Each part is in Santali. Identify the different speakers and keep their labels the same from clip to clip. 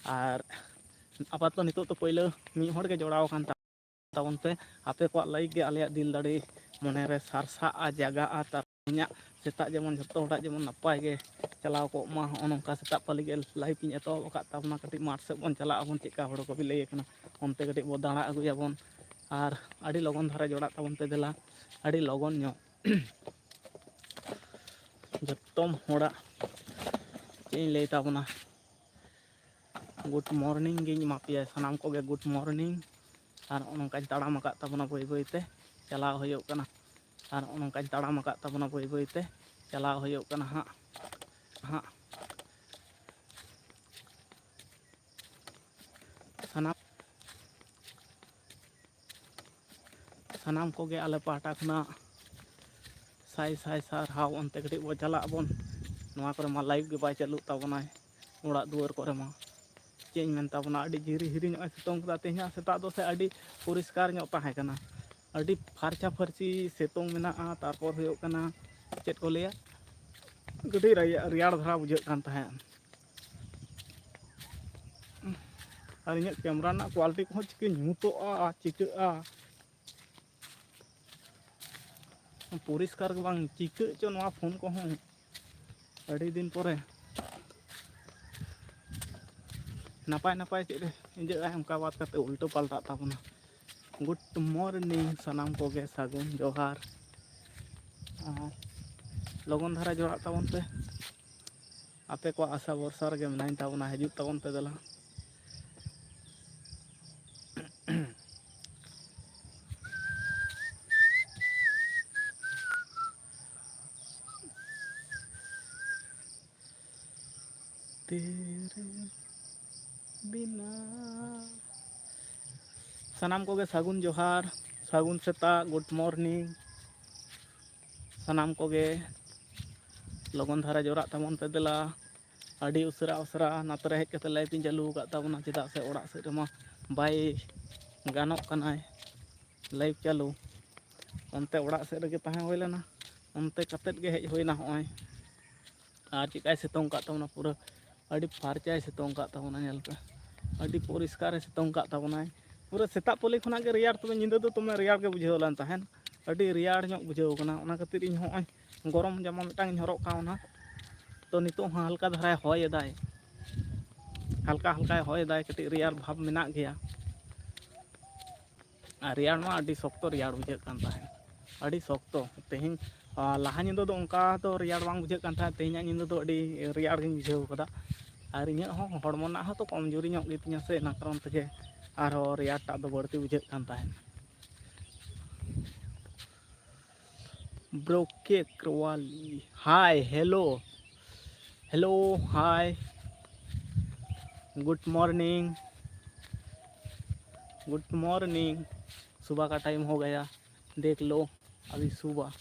Speaker 1: और आपातत नितो तो पहले मी हड़ के जोड़ाव कान ताबन पे आपे को लाइक के आले दिल दाड़े मने रे सारसा जगह तार इᱧᱟᱹᱜ सेता जेमन जो हड़ा जेमन नपाय गे चलाव को मा नौका सेता पाली गे लाइव इन एतहब अकाद ताबना कटी माठ से बन चला बन चेका हड़ को भी लई कना ओनते कटी बो दाड़ा अगुयाबन और अड़ी लगन धारा जोड़ा ताबन पे देला अड़ी लगन ᱧᱚᱜ जतम हड़ा चें लई ताबना गुड मॉर्निंग गिन मापिया सनाम को गे गुड मॉर्निंग और नौकाñ ताड़ाम अकाद ताबना बई बईते चलाव हुयुग कना और नौकाñ ताड़ाम अकाद ताबना बई बईते चलाव हुयुग कना हां हां सनाम सनाम को गे आले पाटा खना साई साई सारहाव ओनते कटी बो चला बन नोआ करे मा लाइव गे बाय चालू ताबनाय ओड़ा दुआर करे मा चें मेन ताबना अड़ी झिरी हिरी ᱧᱚᱜ सितोंग कदा तेहना सेता दो से अड़ी परिष्कार ᱧᱚᱜ ताहे कना अड़ी फारचा फारची सितोंग मेना तारपर हुयुग कना चेत को लेया गडी रियाड़ धरा बुझाग कान ताहे और इन कैमरा ना क्वालिटी को चिके ᱧᱩᱛᱚᱜᱼᱟ चिका'a परिष्कार के बांग चिका चो नोआ फोन को हों अड़ी दिन परे नपाय नपाय चेरे इंजा उनका बात करते उल्टो पलटा ताबना गुड मॉर्निंग सनाम को गे सागुन जोहार लगन धारा जोड़ा ताबन पे आपे को आशा भरसा रे मेनाइन ताबना हजुग ताबन पे दला तेरे बिना सनाम को गे सागुन जोहार सागुन सेता गुड मॉर्निंग सनाम को गे लगन धारा जोड़ा ताबन पे दला अड़ी उसरा उसरा नातरे हेज कते लाइव चालू का ताबना चेदा से ओड़ा से रमा बाय गानोक कनाय लाइव चालू ओनते ओड़ा से रगे ताहे होय लेना ओनते कतेत गे हेज होयना होय आर चिकाय सितोंग का ताबना पूरा अड़ी फारचाय सितोंग का ताबना नेल पे अड़ी परिष्कार सितोंग का ताबना पूरा सेता पली खना गे रियाड़ तबे निंदा दो तमे रियाड़ गे बुझाव लान ताहेन अड़ी रियाड़ ᱧᱚᱜ बुझाव कना ओना खातिर इन होय गरम जामा मिटांग हरक कावना तो नितो हल्का धाराय होय दाय हल्का हल्का होय दाय कटी रियाड़ भाव मेना गया रियाड़ मा अड़ी शक्तो रियाड़ बुझाग कान ताहेन अड़ी शक्तो तेहिं लाहा निंदा दो उनका तो रियाड़ बांग बुझाग कान ताहेन तेहिं निंदा दो अड़ी रियाड़ गिन बुझाव कदा और इन हड़मो ना तो कमजोरी ᱧᱚᱜ गितिया से ना कारण तके आरो रियाड़ टा दो बड़ती बुझाग कान ताहेन ब्रोके क्रवाली hi hello hello hi good morning सुबह का टाइम हो गया देख लो अभी सुबह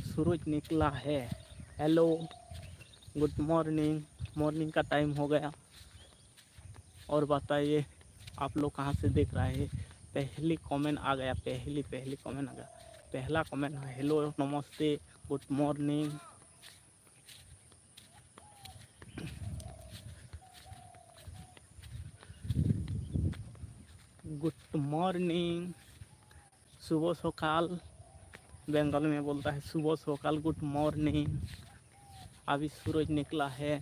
Speaker 1: सूरज निकला है हेलो गुड मॉर्निंग का टाइम हो गया और बताइए आप लोग कहाँ से देख रहे हैं पहली कमेंट आ गया पहली कमेंट आ गया पहला कमेंट है हेलो नमस्ते गुड मॉर्निंग सुबह सकाल बंगाल में बोलता है सुबह सकाल गुड मॉर्निंग अभी सूरज निकला है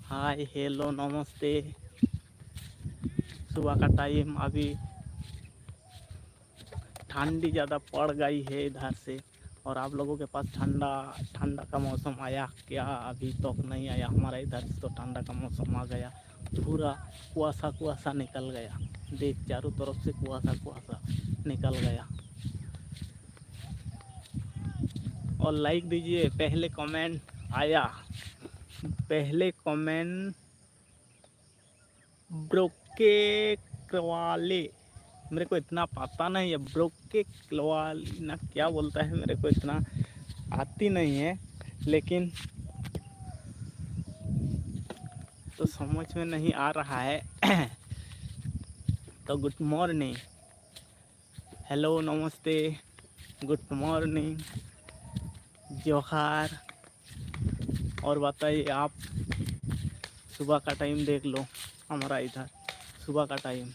Speaker 1: हाय हेलो नमस्ते सुबह का टाइम अभी ठंडी ज़्यादा पड़ गई है इधर से और आप लोगों के पास ठंडा का मौसम आया क्या अभी तक नहीं आया हमारा इधर से तो ठंडा का मौसम आ गया पूरा कुआसा निकल गया देख चारों तरफ से कुआसा निकल गया और लाइक दीजिए पहले कमेंट आया ब्रोके क्रवाले मेरे को इतना पता नहीं है ब्रोके क्रवाली ना क्या बोलता है मेरे को इतना आती नहीं है लेकिन तो समझ में नहीं आ रहा है तो गुड मॉर्निंग हेलो नमस्ते गुड मॉर्निंग जोहार और बताइए आप सुबह का टाइम देख लो हमारा इधर सुबह का टाइम।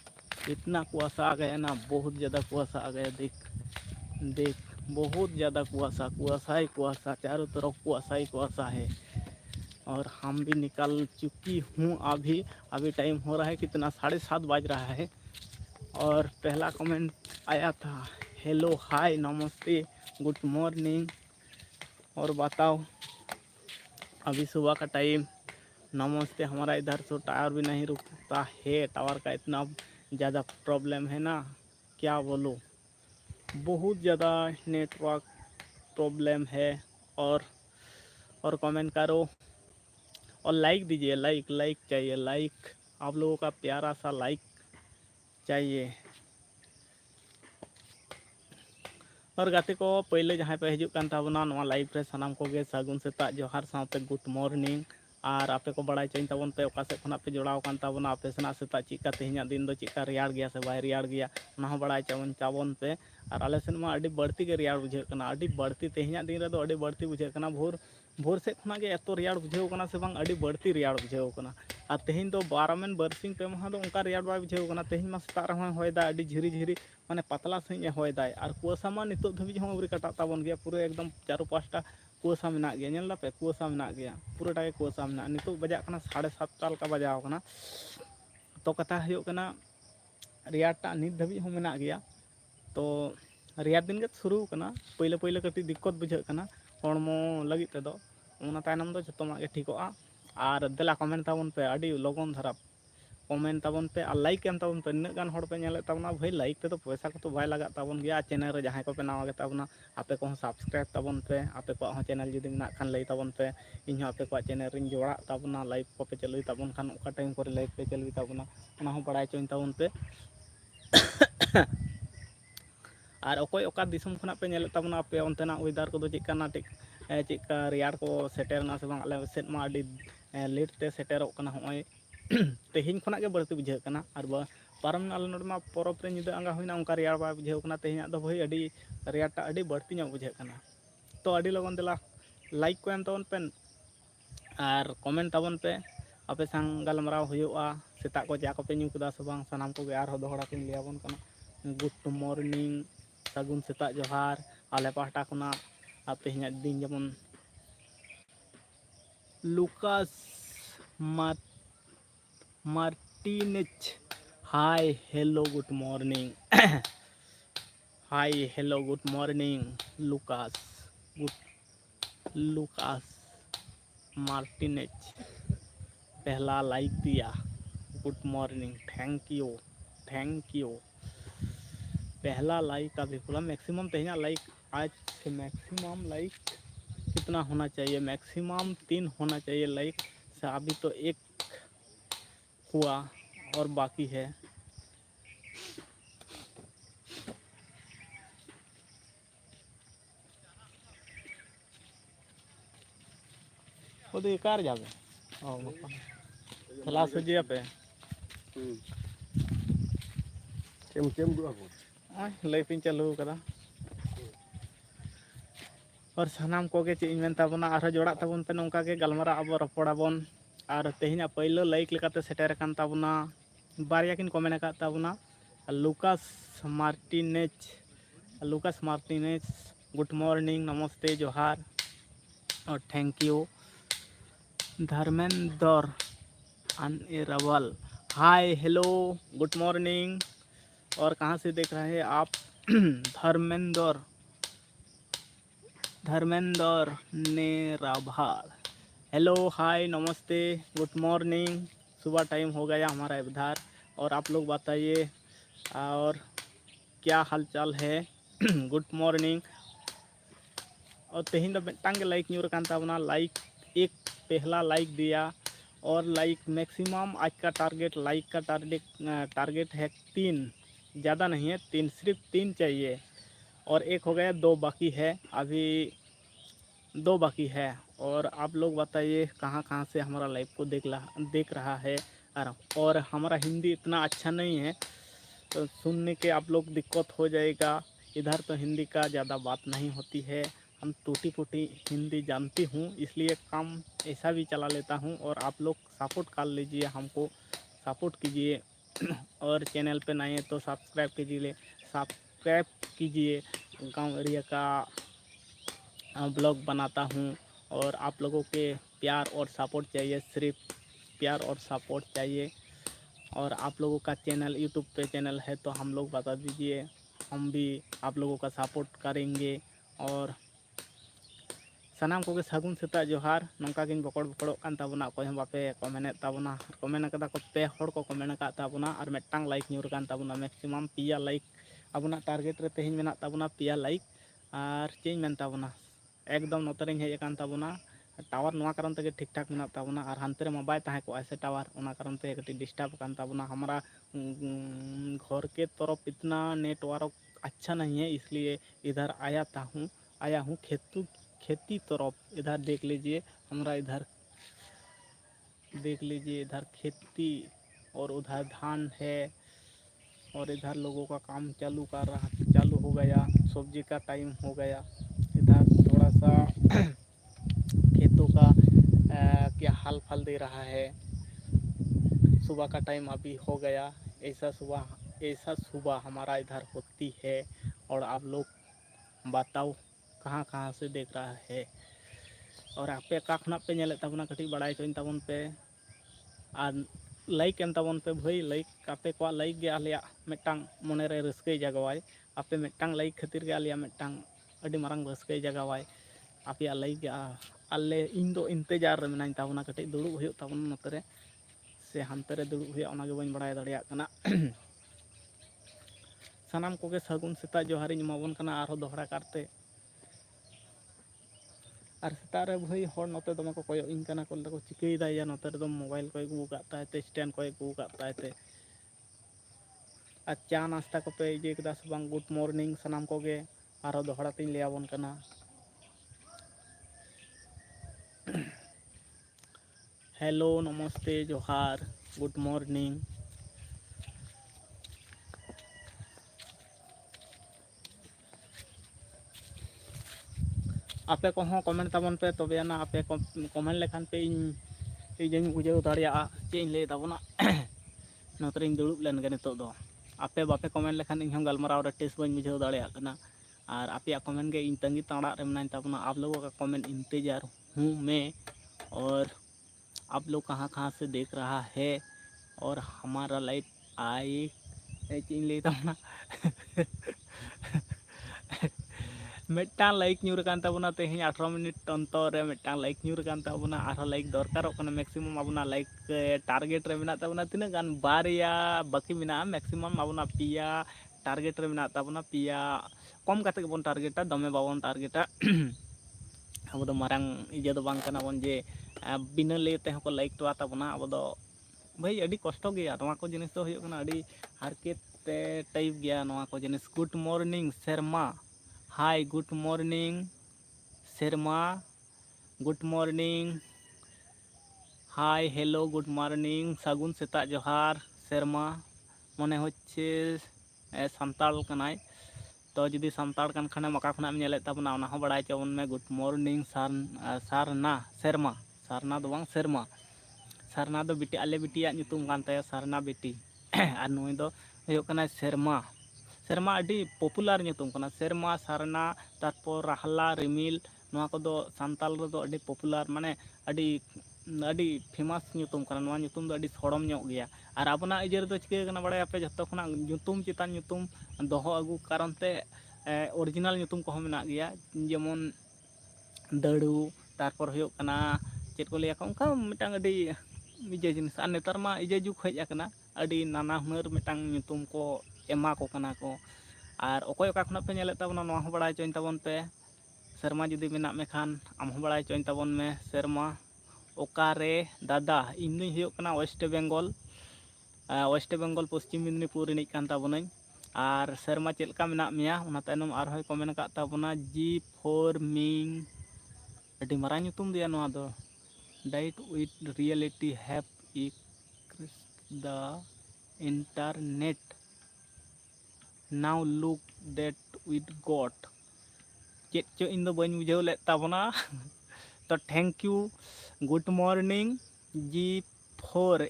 Speaker 1: इतना कुआसा आ गया ना, बहुत ज़्यादा कुआसा आ गया। देख देख, बहुत ज़्यादा कुआसा, कुआसा ही कुआसा, चारों तरफ कुआसा ही कुआसा है। और हम भी निकल चुकी हूँ अभी। अभी टाइम हो रहा है कितना, 7:30 बज रहा है। और पहला कमेंट आया था, हेलो हाय नमस्ते गुड मॉर्निंग। और बताओ, अभी सुबह का टाइम, नमस्ते। हमारा इधर तो टावर भी नहीं रुकता है, टावर का इतना ज़्यादा प्रॉब्लम है ना, क्या बोलो, बहुत ज़्यादा नेटवर्क प्रॉब्लम है। और कमेंट करो और लाइक दीजिए, लाइक लाइक चाहिए, लाइक, आप लोगों का प्यारा सा लाइक चाहिए। और गाते को पहले जहाँ पे हजूक कान ताबोना नवा लाइव रे सानाम कोगे सागुन सेता जोहार साथे गुड मॉर्निंग। और आपे को बड़ाई चाहिए ताबोन पे ओका से खना पे जोड़ाव कान ताबोना, आपे सेना सेता चिका तेहना दिन दो चिका रेयाड़ गया से बाय रेयाड़ गया, ना हो बड़ाई चाबोन पे। और आले सेन मा अड़ी बढ़ती के रेयाड़ बुझे कना, अड़ी बढ़ती तेहना दिन रे दो अड़ी बढ़ती बुझे कना। भोर से खना के एतो रेयाड़ बुझे कना से बांग अड़ी बढ़ती रेयाड़ बुझे कना। और तेहन दो बारामेन बरसिंग पे महा दो उनका रेयाड़ बाय बुझे कना। तेहन मा सेता रह होयदा अड़ी झिरी झिरी माने पतला सही होयदाय। और कुआसा मा नितो धबी हम अवरी कटा ताबन गया, पूरा एकदम चारों पाँचटा कुआसा मेना गया, नेल दापे कुआसा मेना गया, पूराटा के कुआसा मेना। नितो बजा कना 7:30 लका बजाव कना। तो कथा हुयुग कना रेयाड़टा नित धबी हम मेना गया। तो रेयाड़ दिन के शुरू कना, पहले पहले कटी दिक्कत बुझे कना हड़मो लगी तेदो, उना तायनम दो जतोमा के ठिकोआ। और देला कमेंट ताबन पे अड़ी लगन धारा कमेंट ताबन पे और लाइक एम ताबन पे। निनाग गान हड़ पे नेले ताबना भाई, लाइक ते तो पैसा को तो बाय लगा ताबन गया। चैनल रे जहां को पे नावा गे ताबना, आपे को सब्सक्राइब ताबन पे, आपे को चैनल जुदी मेना खान लई ताबन पे, इन आपे को चैनल रिन जोड़ा ताबना, लाइक को पे चलुई ताबन खान ओका टाइम को लाइक पे चलुई ताबना, ओना हो बड़ाई चोइन ताबन पे। और अकोय ओका दिसम खना पे नेले ताबना, आपे ओनतेना वेदर को दो चेकना चेका रेयाड़ को सेटेरना से बांग। आले सेट मा अड़ी लेट ते सेटेरोक कना, होय तेहन खना के बढ़ती बुझे कना। और पारम आले नोड मा परब रे निदा आंगा होइना उनका रेयाड़ बाय बुझे कना। तेहना दो भाई अड़ी रेयाड़टा अड़ी बढ़ती ᱧᱚᱜ बुझे कना। तो अड़ी लगन देला लाइक को एम ताबन पे और कमेंट ताबन पे। आपे संग गलमराव हुयुआ, सेता को जा को पे ᱧᱩ कदा से बांग सानाम को गे आर दोहरा किन लियाबन कना। गुड मॉर्निंग सागुन सेता जोहार आले पाहटा खुना। आप तेहना दिन जेमन लुकास मार्टिनेज, हाय hello good morning. Hi hello good morning Lucas Martinez, पहला लाइक दिया, गुड मॉर्निंग, थैंक यू। पहला लाइक का भी पूरा मैक्सिमम तेहना लाइक आज से मैक्सिमम लाइक कितना होना चाहिए, मैक्सिमम 3 होना चाहिए लाइक से। अभी तो 1 हुआ और बाकी है। वो तो कार जाबे क्लास हो जिया पे
Speaker 2: चेम दो
Speaker 1: लाइफिंग चालू कदा। और सानाम को गे चेज मेन ताबना आरो जोड़ा ताबन पे नोंका के गलमारा अब रपड़ाबन। और तेहना पहले लाइक लेकाते सेटेर कान ताबना, बारिया किन कमेंट का ताबना, लुकास मार्टिनेज गुड मॉर्निंग नमस्ते जोहार और थैंक यू। धर्मेंद्र अनएरेबल, हाय हेलो गुड मॉर्निंग। और कहाँ से देख रहे हैं आप? धर्मेंद्र नेराभाल, हेलो हाय नमस्ते गुड मॉर्निंग। सुबह टाइम हो गया हमारा इधर। और आप लोग बताइए और क्या हालचाल है? Good morning. और तेहन दो मिट्टांग के लाइक न्यूर कान ताबना, लाइक एक पहला लाइक दिया। और लाइक मैक्सिमम आज का टारगेट, लाइक का टारगेट है 3, ज़्यादा नहीं है 3, सिर्फ 3 चाहिए। और 1 हो गया, 2 बाकी है, अभी 2 बाकी है। और आप लोग बताइए कहाँ कहाँ से हमारा लाइव को देख रहा है। और हमारा हिंदी इतना अच्छा नहीं है तो सुनने के आप लोग दिक्कत हो जाएगा। इधर तो हिंदी का ज़्यादा बात नहीं होती है, हम टूटी फूटी हिंदी जानती हूँ, इसलिए काम ऐसा भी चला लेता हूँ। और आप लोग सपोर्ट कर लीजिए हमको, सपोर्ट कीजिए और चैनल पे नए तो सब्सक्राइब कीजिए। गांव एरिया का ब्लॉग बनाता हूँ और आप लोगों के प्यार और सपोर्ट चाहिए, सिर्फ प्यार और सपोर्ट चाहिए। और आप लोगों का चैनल यूट्यूब पे चैनल है तो हम लोग बता दीजिए, हम भी आप लोगों का सपोर्ट करेंगे। और सानाम को सागुन सेता जोहार। नौका गिन बकड़ बकड़ों कान ताबुना, अकोय हम बापे कमेंट ताबुना। कमेंट कदा को पे हड़ को कमेंट का ताबुना और मिट्टांग लाइक न्यूर कान ताबुना। मैक्सिमम पिया लाइक अबुना टारगेट रे तेहिन मेना ताबुना पिया लाइक। और चेंज मेन ताबुना एकदम नोतरिंग हेज कान ताबुना। टावर नोआ कारण ते ठीक ठाक मेना ताबुना और हानते रे मा बाय ताहे को ऐसे टावर ओना कारण ते कटी डिस्टर्ब कान ताबुना। हमारा घर के तरफ इतना नेटवर्क अच्छा नहीं है, इसलिए इधर आया हूँ खेती तरफ। इधर देख लीजिए, हमारा इधर देख लीजिए, इधर खेती और उधर धान है और इधर लोगों का काम चालू हो गया। सब्जी का टाइम हो गया। इधर थोड़ा सा खेतों का क्या हाल फल दे रहा है। सुबह का टाइम अभी हो गया। ऐसा सुबह हमारा इधर होती है। और आप लोग बताओ कहाँ कहाँ से देख रहा है और आपे का खना पे नेले ताबुना कटी बड़ाई चोइन ताबुन पे। और लाइक एम ताबुन पे भाई, लाइक आपे को लाइक गे आलिया मिट्टांग मने रे रस्के जगवाय। आपे मिट्टांग लाइक खातिर गे आलिया मिट्टांग अडी मारंग रस्के जगवाय। आपे लाइक गे आले इन दो इंतजार रे मेनाइन ताबुना कटी दुड़ुब हुयु ताबुन नोते रे से हानते रे दुड़ुब हुयु ओना गे बाñ बड़ाय दाड़िया कना। सानाम कोगे सागुन सेता जोहारिñ एमाबोन कना आरो दोहरा करते। और सेता रे भाई हर नोते दमे को कोयो इन कना को लको चिकई दा या नोते रे दम मोबाइल को अगू का तायते स्टैंड को अगू का तायते। और चा नाश्ता को पे इजे कदा से बांग गुड मॉर्निंग सानाम कोगे आरो दोहरा तिन लियाबोन कना। हेलो नमस्ते जोहार गुड मॉर्निंग। आपे को हों कमेंट ताबन पे तबे ना आपे कमेंट लेखान पे इजन बुझाव दाड़िया चे इन ले ताबना। नोतरिंग दुड़ुब लेन गे नितो दो। आपे बापे कमेंट लेखान इन हम गलमाराव रे टेस्ट बाñ बुझाव दाड़िया कना। और आपे कमेंट गे इन तंगी ताड़ा रे मेनाइन ताबना। आप लोगों का कमेंट इंतजार हूँ मैं। और आप लोग कहाँ कहाँ से देख रहा है और हमारा लाइट आई इन ले ताबना। मिट्टांग लाइक न्यूर कान ताबुना तेहिं 18 मिनट अंतर रे मिट्टांग लाइक न्यूर कान ताबुना। आरो लाइक दरकारों कना मैक्सिमम आबुना लाइक टारगेट रे मेना ताबुना तिना गान बारिया बाकी मेना मैक्सिमम आबुना पिया टारगेट रे मेना ताबुना। पिया कम काते के बोन टारगेटा दमे बाबोन टारगेटा। अब दो मारंग इजे दो बांग कना बोन जे बिना ले ते को लाइक टवा ताबुना। अब दो भाई अडी कष्ट गया नोआ को जिनिस दो हुयो कना अडी हारकेत टाइप गया नोआ को जिनिस। Good morning Sharma hi good morning Sharma good morning hi hello good morning सागुन सेता जोहार शर्मा मने होच्छे सान्ताल कनाय। तो जुदी सान्ताल कान खाने मका खना में नेले ताबना ओना हो बड़ाय चोबन में। गुड मॉर्निंग सारना शर्मा सारना दो बांग शर्मा। सारना दो बिटी आले बिटिया ᱧᱩᱛᱩᱢ कान ताया सारना बिटी। और नुई दो हुयो कना शर्मा। शर्मा अडी पॉपुलर ᱧᱩᱛᱩᱢ कना शर्मा सारना तारपर राहला रिमिल नोआ को दो सान्ताल रे दो अडी पॉपुलर माने अडी फेमस ᱧᱩᱛᱩᱢ कना। नोआ ᱧᱩᱛᱩम दो अडी सड़म ᱧᱚᱜ गया। और आबना इजे रे दो चिके कना बड़ाय आपे जत्तो खना ᱧᱩᱛᱩम चितान ᱧᱩᱛᱩम दोहो अगू कारण ते ओरिजिनल ᱧᱩᱛᱩम को मेना गया। जेमन दाड़ू तारपर हुयो कना चेद को लिया को उनका मिटांग अडी इजे जिनिस। और नेतार मा इजे जुग हेज आकना अडी नाना हुनर मिटांग ᱧᱩᱛᱩम को एमा को कना को। और अकोय ओका खना पे नेले ताबना नोआ हो बड़ाय चोइन ताबन पे। शर्मा जुदी मेना में खान आम हो बड़ाय चोइन ताबन में शर्मा ओकारे दादा इन दुई हुयो कना वेस्ट बेंगल पश्चिम मेदिनीपुर रिनिज कान ताबनाई। और शर्मा चेद लका मेना मेया ओना तायनम आर होय कमेंट का ताबना जी फॉर मिंग अडी मारा ᱧᱩᱛᱩम दिया नोआ दो। Diet with reality have increase the internet now look date with god चेद चो इन दो बाñ बुझाव ले ताबना। तो thank you good morning ji फोर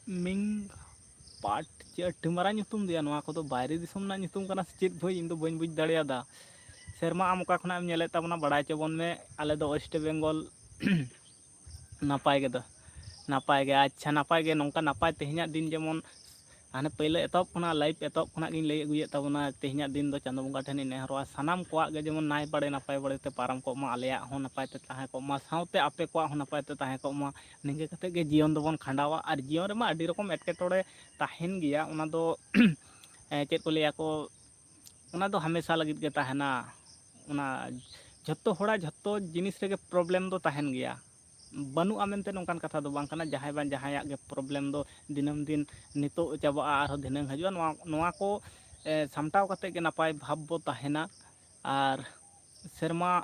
Speaker 1: ᱢᱤᱝ ᱯᱟᱴ ᱪᱮ ᱟᱹᱰᱤ ᱢᱟᱨᱟᱝ ᱧᱩᱛᱩᱢ ᱫᱮᱭᱟ ᱱᱚᱣᱟ ᱠᱚᱫᱚ ᱵᱟᱭᱨᱮ ᱫᱤᱥᱚᱢ ᱨᱮᱱᱟᱜ ᱧᱩᱛᱩᱢ ᱠᱟᱱᱟ ᱥᱮ ᱪᱮᱫ ᱵᱷᱟᱹᱭ ᱤᱧ ᱫᱚ ᱵᱟᱹᱧ ᱵᱩᱡᱽ ᱫᱟᱲᱮᱭᱟᱫᱟ ᱥᱮᱨᱢᱟ ᱟᱢ ᱚᱠᱟ ᱠᱷᱚᱱᱟᱜ ᱮᱢ ᱧᱮᱞᱮᱫ ᱛᱟᱵᱚᱱᱟ ᱵᱟᱲᱟᱭ ᱦᱚᱪᱚᱵᱚᱱ ᱢᱮ ᱟᱞᱮ ᱫᱚ ᱳᱭᱮᱥᱴ ᱵᱮᱝᱜᱚᱞ ᱱᱟᱯᱟᱭ ᱜᱮ ᱟᱪᱪᱷᱟ ᱱᱟᱯᱟᱭ ᱜᱮ ᱱᱚᱝᱠᱟ ᱱᱟᱯᱟᱭ ᱛᱮᱦᱮᱧᱟᱜ ᱫᱤᱱ ᱡᱮᱢᱚᱱ ᱦᱟᱱᱮ ᱯᱳᱭᱞᱳ ᱮᱛᱚᱦᱚᱵ ᱠᱷᱚᱱᱟᱜ ᱞᱟᱭᱤভ ᱮᱛᱚᱦᱚᱵ ᱠᱷᱚᱱᱟᱜ ᱜᱤᱧ ᱞᱟᱹᱭ ᱟᱹᱜᱩᱭᱮᱫ ᱛᱟᱵᱚᱱᱟ ᱛᱮᱦᱮᱧᱟᱜ ᱫᱤᱱ ᱫᱚ ᱪᱟᱸᱫᱳ ᱵᱚᱸᱜᱟ ᱴᱷᱮᱱᱤᱧ ᱱᱮᱦᱚᱨᱚᱜᱼᱟ ᱥᱟᱱᱟᱢ ᱠᱚᱣᱟᱜ ᱜᱮ ᱡᱮᱢᱚᱱ ᱱᱟᱯᱟᱭ ᱵᱟᱲᱮᱛᱮ ᱯᱟᱨᱚᱢ ᱠᱚᱜ ᱢᱟ ᱟᱞᱮᱭᱟᱜ ᱦᱚᱸ ᱱᱟᱯᱟᱭ ᱛᱮ ᱛᱟᱦᱮᱸ ᱠᱚᱜ ᱢᱟ ᱥᱟᱶᱛᱮ ᱟᱯᱮ ᱠᱚᱣᱟᱜ ᱦᱚᱸ ᱱᱟᱯᱟᱭ ᱛᱮ ᱛᱟᱦᱮᱸ ᱠᱚᱜ ᱢᱟ ᱱᱤᱝᱠᱟᱹ ᱠᱟᱛᱮᱫ ᱜᱮ ᱡᱤᱭᱚᱱ ᱫᱚᱵᱚᱱ ᱠᱷᱟᱸᱰᱟᱣᱟ ᱟᱨ ᱡᱤᱭᱚᱱ ᱨᱮᱢᱟ ᱟᱹᱰᱤ ᱨᱚᱠᱚᱢ ᱮᱴᱠᱮᱴᱚᱬᱮ ᱛᱟᱦᱮᱱ ᱜᱮᱭᱟ ᱚᱱᱟ ᱫᱚ ᱪᱮᱫ ᱠᱚ ᱞᱟᱹᱭᱟ ᱠᱚ ᱚᱱᱟ ᱫᱚ ᱦᱟᱢᱮᱥᱟ ᱞᱟᱹᱜᱤᱫ ᱜᱮ ᱛᱟᱦᱮᱱᱟ ᱚᱱᱟ ᱡᱷᱚᱛᱚ ᱦᱚᱲᱟᱜ ᱡᱷᱚᱛᱚ ᱡᱤᱱᱤᱥ ᱨᱮᱜᱮ ᱯᱨᱚᱵᱞᱮᱢ ᱫᱚ ᱛᱟᱦᱮᱱ ᱜᱮᱭᱟ ᱵᱟᱹᱱᱩᱜᱼᱟ ᱢᱮᱱᱛᱮ ᱱᱚᱝᱠᱟᱱ ᱠᱟᱛᱷᱟ ᱫᱚ ᱵᱟᱝ ᱠᱟᱱᱟ ᱡᱟᱦᱟᱸᱭ ᱵᱟᱝ ᱡᱟᱦᱟᱸᱭᱟᱜ ᱜᱮ ᱯᱨᱚᱵᱞᱮᱢ ᱫᱚ ᱫᱤᱱᱟᱹᱢ ᱫᱤᱱ ᱱᱤᱛᱚᱜ ᱪᱟᱵᱟᱜᱼᱟ ᱟᱨᱦᱚᱸ ᱫᱷᱤᱱᱟᱹᱝ ᱦᱤᱡᱩᱜᱼᱟ ᱱᱚᱣᱟ ᱠᱚ ᱥᱟᱢᱴᱟᱣ ᱠᱟᱛᱮᱫ ᱜᱮ ᱱᱟᱯᱟᱭ ᱵᱷᱟᱵᱽ ᱵᱚ ᱛᱟᱦᱮᱱᱟ ᱟᱨ ᱥᱮᱨᱢᱟ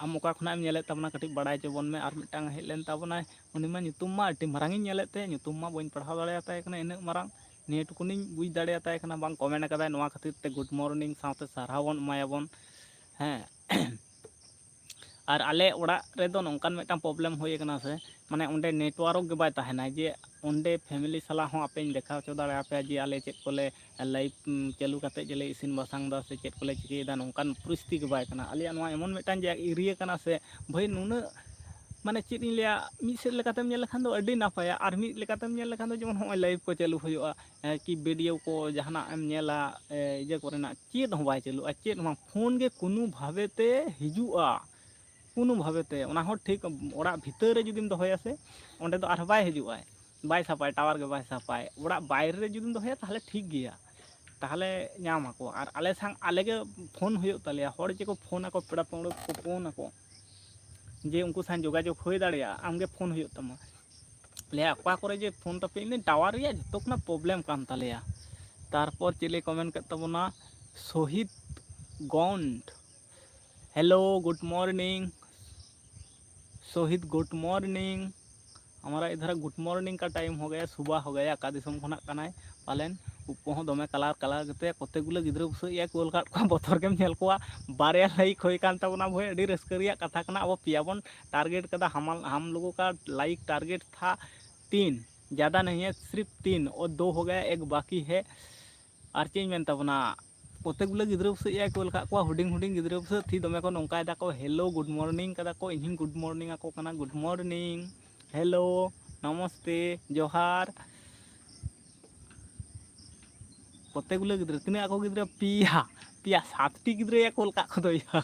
Speaker 1: ᱟᱢ ᱚᱠᱟ ᱠᱷᱚᱱᱟᱜ ᱮᱢ ᱧᱮᱞᱮᱫ ᱛᱟᱵᱚᱱᱟ ᱠᱟᱹᱴᱤᱡ ᱵᱟᱲᱟᱭ ᱦᱚᱪᱚᱵᱚᱱ ᱢᱮ ᱟᱨ ᱢᱤᱫᱴᱟᱝ ᱦᱮᱡ ᱞᱮᱱ ᱛᱟᱵᱚᱱᱟᱭ ᱩᱱᱤ ᱢᱟ ᱧᱩᱛᱩᱢ ᱢᱟ ᱟᱹᱰᱤ ᱢᱟᱨᱟᱝ ᱤᱧ ᱧᱮᱞᱮᱫ ᱛᱟᱭᱟ ᱧᱩᱛᱩᱢ ᱢᱟ ᱵᱟᱹᱧ ᱯᱟᱲᱦᱟᱣ ᱫᱟᱲᱮᱭᱟᱛᱟᱭ ᱠᱟᱱᱟ ᱤᱱᱟᱹᱜ ᱢᱟᱨᱟᱝ ᱱᱤᱭᱟᱹ ᱴᱩᱠᱩᱱᱤᱧ ᱵᱩᱡᱽ ᱫᱟᱲᱮᱭᱟᱛᱟᱭ ᱠᱟᱱᱟ ᱵᱟᱝ ᱠᱚᱢᱮᱱᱴ ᱟᱠᱟᱫᱟᱭ ᱱᱚᱣᱟ ᱠᱷᱟᱹᱛᱤᱨ ᱛᱮ ᱜᱩᱰ ᱢᱚᱨᱱᱤᱝ ᱥᱟᱶᱛᱮ ᱥᱟᱨᱦᱟᱣ ᱵᱚᱱ ᱮᱢᱟᱭᱟᱵᱚᱱ ᱦᱮᱸ ᱟᱨ ᱟᱞᱮ ᱚᱲᱟᱜ ᱨᱮᱫᱚ ᱱᱚᱝᱠᱟᱱ ᱢᱤᱫᱴᱟᱝ ᱯᱨᱚᱵᱞᱮᱢ ᱦᱩᱭ ᱟᱠᱟᱱᱟ ᱥᱮ ᱢᱟᱱᱮ ᱚᱸᱰᱮ ᱱᱮᱴᱣᱟᱨᱠ ᱜᱮ ᱵᱟᱭ ᱛᱟᱦᱮᱱᱟ ᱡᱮ ᱚᱸᱰᱮ ᱯᱷᱮᱢᱮᱞᱤ ᱥᱟᱞᱟᱜ ᱦᱚᱸ ᱟᱯᱮᱧ ᱫᱮᱠᱷᱟᱣ ᱦᱚᱪᱚ ᱫᱟᱲᱮᱭᱟᱯᱮᱭᱟ ᱡᱮ ᱟᱞᱮ ᱪᱮᱫ ᱠᱚᱞᱮ ᱞᱟᱭᱤᱵᱷ ᱪᱟᱹᱞᱩ ᱠᱟᱛᱮᱫ ᱡᱮᱞᱮ ᱤᱥᱤᱱ ᱵᱟᱥᱟᱝ ᱮᱫᱟ ᱥᱮ ᱪᱮᱫ ᱠᱚᱞᱮ ᱪᱤᱠᱟᱹᱭᱮᱫᱟ ᱱᱚᱝᱠᱟᱱ ᱯᱚᱨᱤᱥᱛᱷᱤᱛᱤ ᱜᱮ ᱵᱟᱭ ᱠᱟᱱᱟ ᱟᱞᱮᱭᱟᱜ ᱱᱚᱣᱟ ᱮᱢᱚᱱ ᱢᱤᱫᱴᱟᱝ ᱮᱨᱤᱭᱟ ᱠᱟᱱᱟ ᱥᱮ ᱵᱷᱟᱹᱭ ᱱᱩᱱᱟᱹᱜ ᱢᱟᱱᱮ ᱪᱮᱫ ᱤᱧ ᱞᱟᱹᱭᱟ ᱢᱤᱫ ᱥᱮᱫ ᱞᱮᱠᱟᱛᱮᱢ ᱧᱮᱞ ᱞᱮᱠᱷᱟᱱ ᱫᱚ ᱟᱹᱰᱤ ᱱᱟᱯᱟᱭᱟ ᱟᱨ ᱢᱤᱫ ᱞᱮᱠᱟᱛᱮᱢ ᱧᱮᱞ ᱞᱮᱠᱷᱟᱱ ᱫᱚ ᱡᱮᱢᱚᱱ ᱦᱚᱸᱜᱼᱚᱭ ᱞᱟᱭᱤᱵᱷ ᱠᱚ ᱪᱟᱹᱞᱩ ᱦᱩᱭᱩᱜᱼᱟ ᱠᱤ ᱵᱷᱤᱰᱤᱭᱳ ᱠᱚ ᱡᱟᱦᱟᱱᱟᱜ ᱮᱢ ᱧᱮᱞᱟ ᱤᱭᱟᱹ ᱠᱚᱨᱮᱱᱟᱜ ᱪᱮᱫ ᱦᱚᱸ ᱵᱟᱭ ᱪᱟᱹᱞᱩᱜᱼᱟ ᱪᱮᱫ ᱦᱚᱸ ᱵᱟᱝ ᱯᱷᱳᱱ ᱜᱮ ᱠᱳᱱᱳ ᱵᱷᱟᱵᱮᱛᱮ ᱦᱤᱡᱩᱜᱼᱟ ᱠᱳᱱᱳ ᱵᱷᱟᱵᱮᱛᱮ ᱚᱱᱟ ᱦᱚᱸ ᱴᱷᱤᱠ ᱚᱲᱟᱜ ᱵᱷᱤᱛᱟᱹᱨ ᱨᱮ ᱡᱩᱫᱤᱢ ᱫᱚᱦᱚᱭᱟ ᱥᱮ ᱚᱸᱰᱮ ᱫᱚ ᱟᱨᱦᱚᱸ ᱵᱟᱭ ᱦᱤᱡᱩᱜᱼᱟ ᱵᱟᱭ ᱥᱟᱯᱟᱭ ᱴᱟᱣᱟᱨ ᱜᱮ ᱵᱟᱭ ᱥᱟᱯᱟᱭ ᱚᱲᱟᱜ ᱵᱟᱭᱨᱮ ᱨᱮ ᱡᱩᱫᱤᱢ ᱫᱚᱦᱚᱭᱟ ᱛᱟᱦᱚᱞᱮ ᱴᱷᱤᱠ ᱜᱮᱭᱟ ᱛᱟᱦᱚᱞᱮ ᱧᱟᱢᱟᱠᱚ ᱟᱨ ᱟᱞᱮ ᱥᱟᱶ ᱟᱞᱮᱜᱮ ᱯᱷᱳᱱ ᱦᱩᱭᱩᱜ ᱛᱟᱞᱮᱭᱟ ᱦᱚᱲ ᱡᱮᱠᱚ ᱯᱷᱳᱱᱟᱠᱚ ᱯᱮᱲᱟ ᱯᱟᱹᱲᱦᱟᱹ ᱠᱚ ᱯᱷᱳᱱᱟᱠᱚ ᱡᱮ ᱩᱱᱠᱩ ᱥᱟᱶ ᱡᱳᱜᱟᱡᱳᱜᱽ ᱦᱩᱭ ᱫᱟᱲᱮᱭᱟᱜᱼᱟ ᱟᱢᱜᱮ ᱯᱷᱳᱱ ᱦᱩᱭᱩᱜ ᱛᱟᱢᱟ ᱞᱟᱹᱭᱟ ᱚᱠᱟ ᱠᱚᱨᱮ ᱡᱮ ᱯᱷᱳᱱ ᱛᱟᱯᱮ ᱤᱧ ᱴᱟᱣᱟᱨ ᱨᱮᱭᱟᱜ ᱡᱚᱛᱚ ᱠᱷᱚᱱᱟᱜ ᱯᱨᱚᱵᱞᱮᱢ ᱠᱟᱱ ᱛᱟᱞᱮᱭᱟ ᱛᱟᱨᱯᱚᱨ ᱪᱤᱞᱤ ᱠᱚᱢᱮᱱᱴ ᱠᱮᱫ ᱛᱟᱵᱚᱱᱟ Shahid Gond hello good morning Shahid good morning हमारा इधर गुड मॉर्निंग का टाइम हो गया सुबह हो गया अका दिसम खनाक कनाय पालेन ᱩᱵ ᱠᱚᱦᱚᱸ ᱫᱚᱢᱮ ᱠᱟᱞᱟᱨ ᱠᱟᱛᱮ ᱠᱚᱛᱮ ᱜᱩᱞᱟᱹ ᱜᱤᱫᱽᱨᱟᱹ ᱵᱩᱥᱟᱹᱜ ᱮᱭᱟ ᱠᱳᱞ ᱠᱟᱫ ᱠᱚᱣᱟ ᱵᱚᱛᱚᱨ ᱜᱮᱢ ᱧᱮᱞ ᱠᱚᱣᱟ ᱵᱟᱨᱭᱟ ᱞᱟᱭᱤᱠ ᱦᱩᱭ ᱠᱟᱱ ᱛᱟᱵᱚᱱᱟ ᱵᱷᱟᱹᱭ ᱟᱹᱰᱤ ᱨᱟᱹᱥᱠᱟᱹ ᱨᱮᱭᱟᱜ ᱠᱟᱛᱷᱟ ᱠᱟᱱᱟ ᱟᱵᱚ ᱯᱮᱭᱟ ᱵᱚᱱ टारगेट कदा हम लोगों का लाइक टारगेट था 3 ज़्यादा नहीं है सिर्फ 3 और 2 हो गया एक बाकी है और चेंज में तबना कते गुला गिद्रा बुसाई या कोल का को हुडिंग हुडिंग गिद्रा बुसा थी दमे को नोंका दा को हेलो गुड मॉर्निंग कदा को इन गुड मॉर्निंग आको कना गुड मॉर्निंग हेलो नमस्ते जोहार कते गुला गिद्रा तिना आको गिद्रा पिया पिया 7टी गिद्रा या कोल का को दो या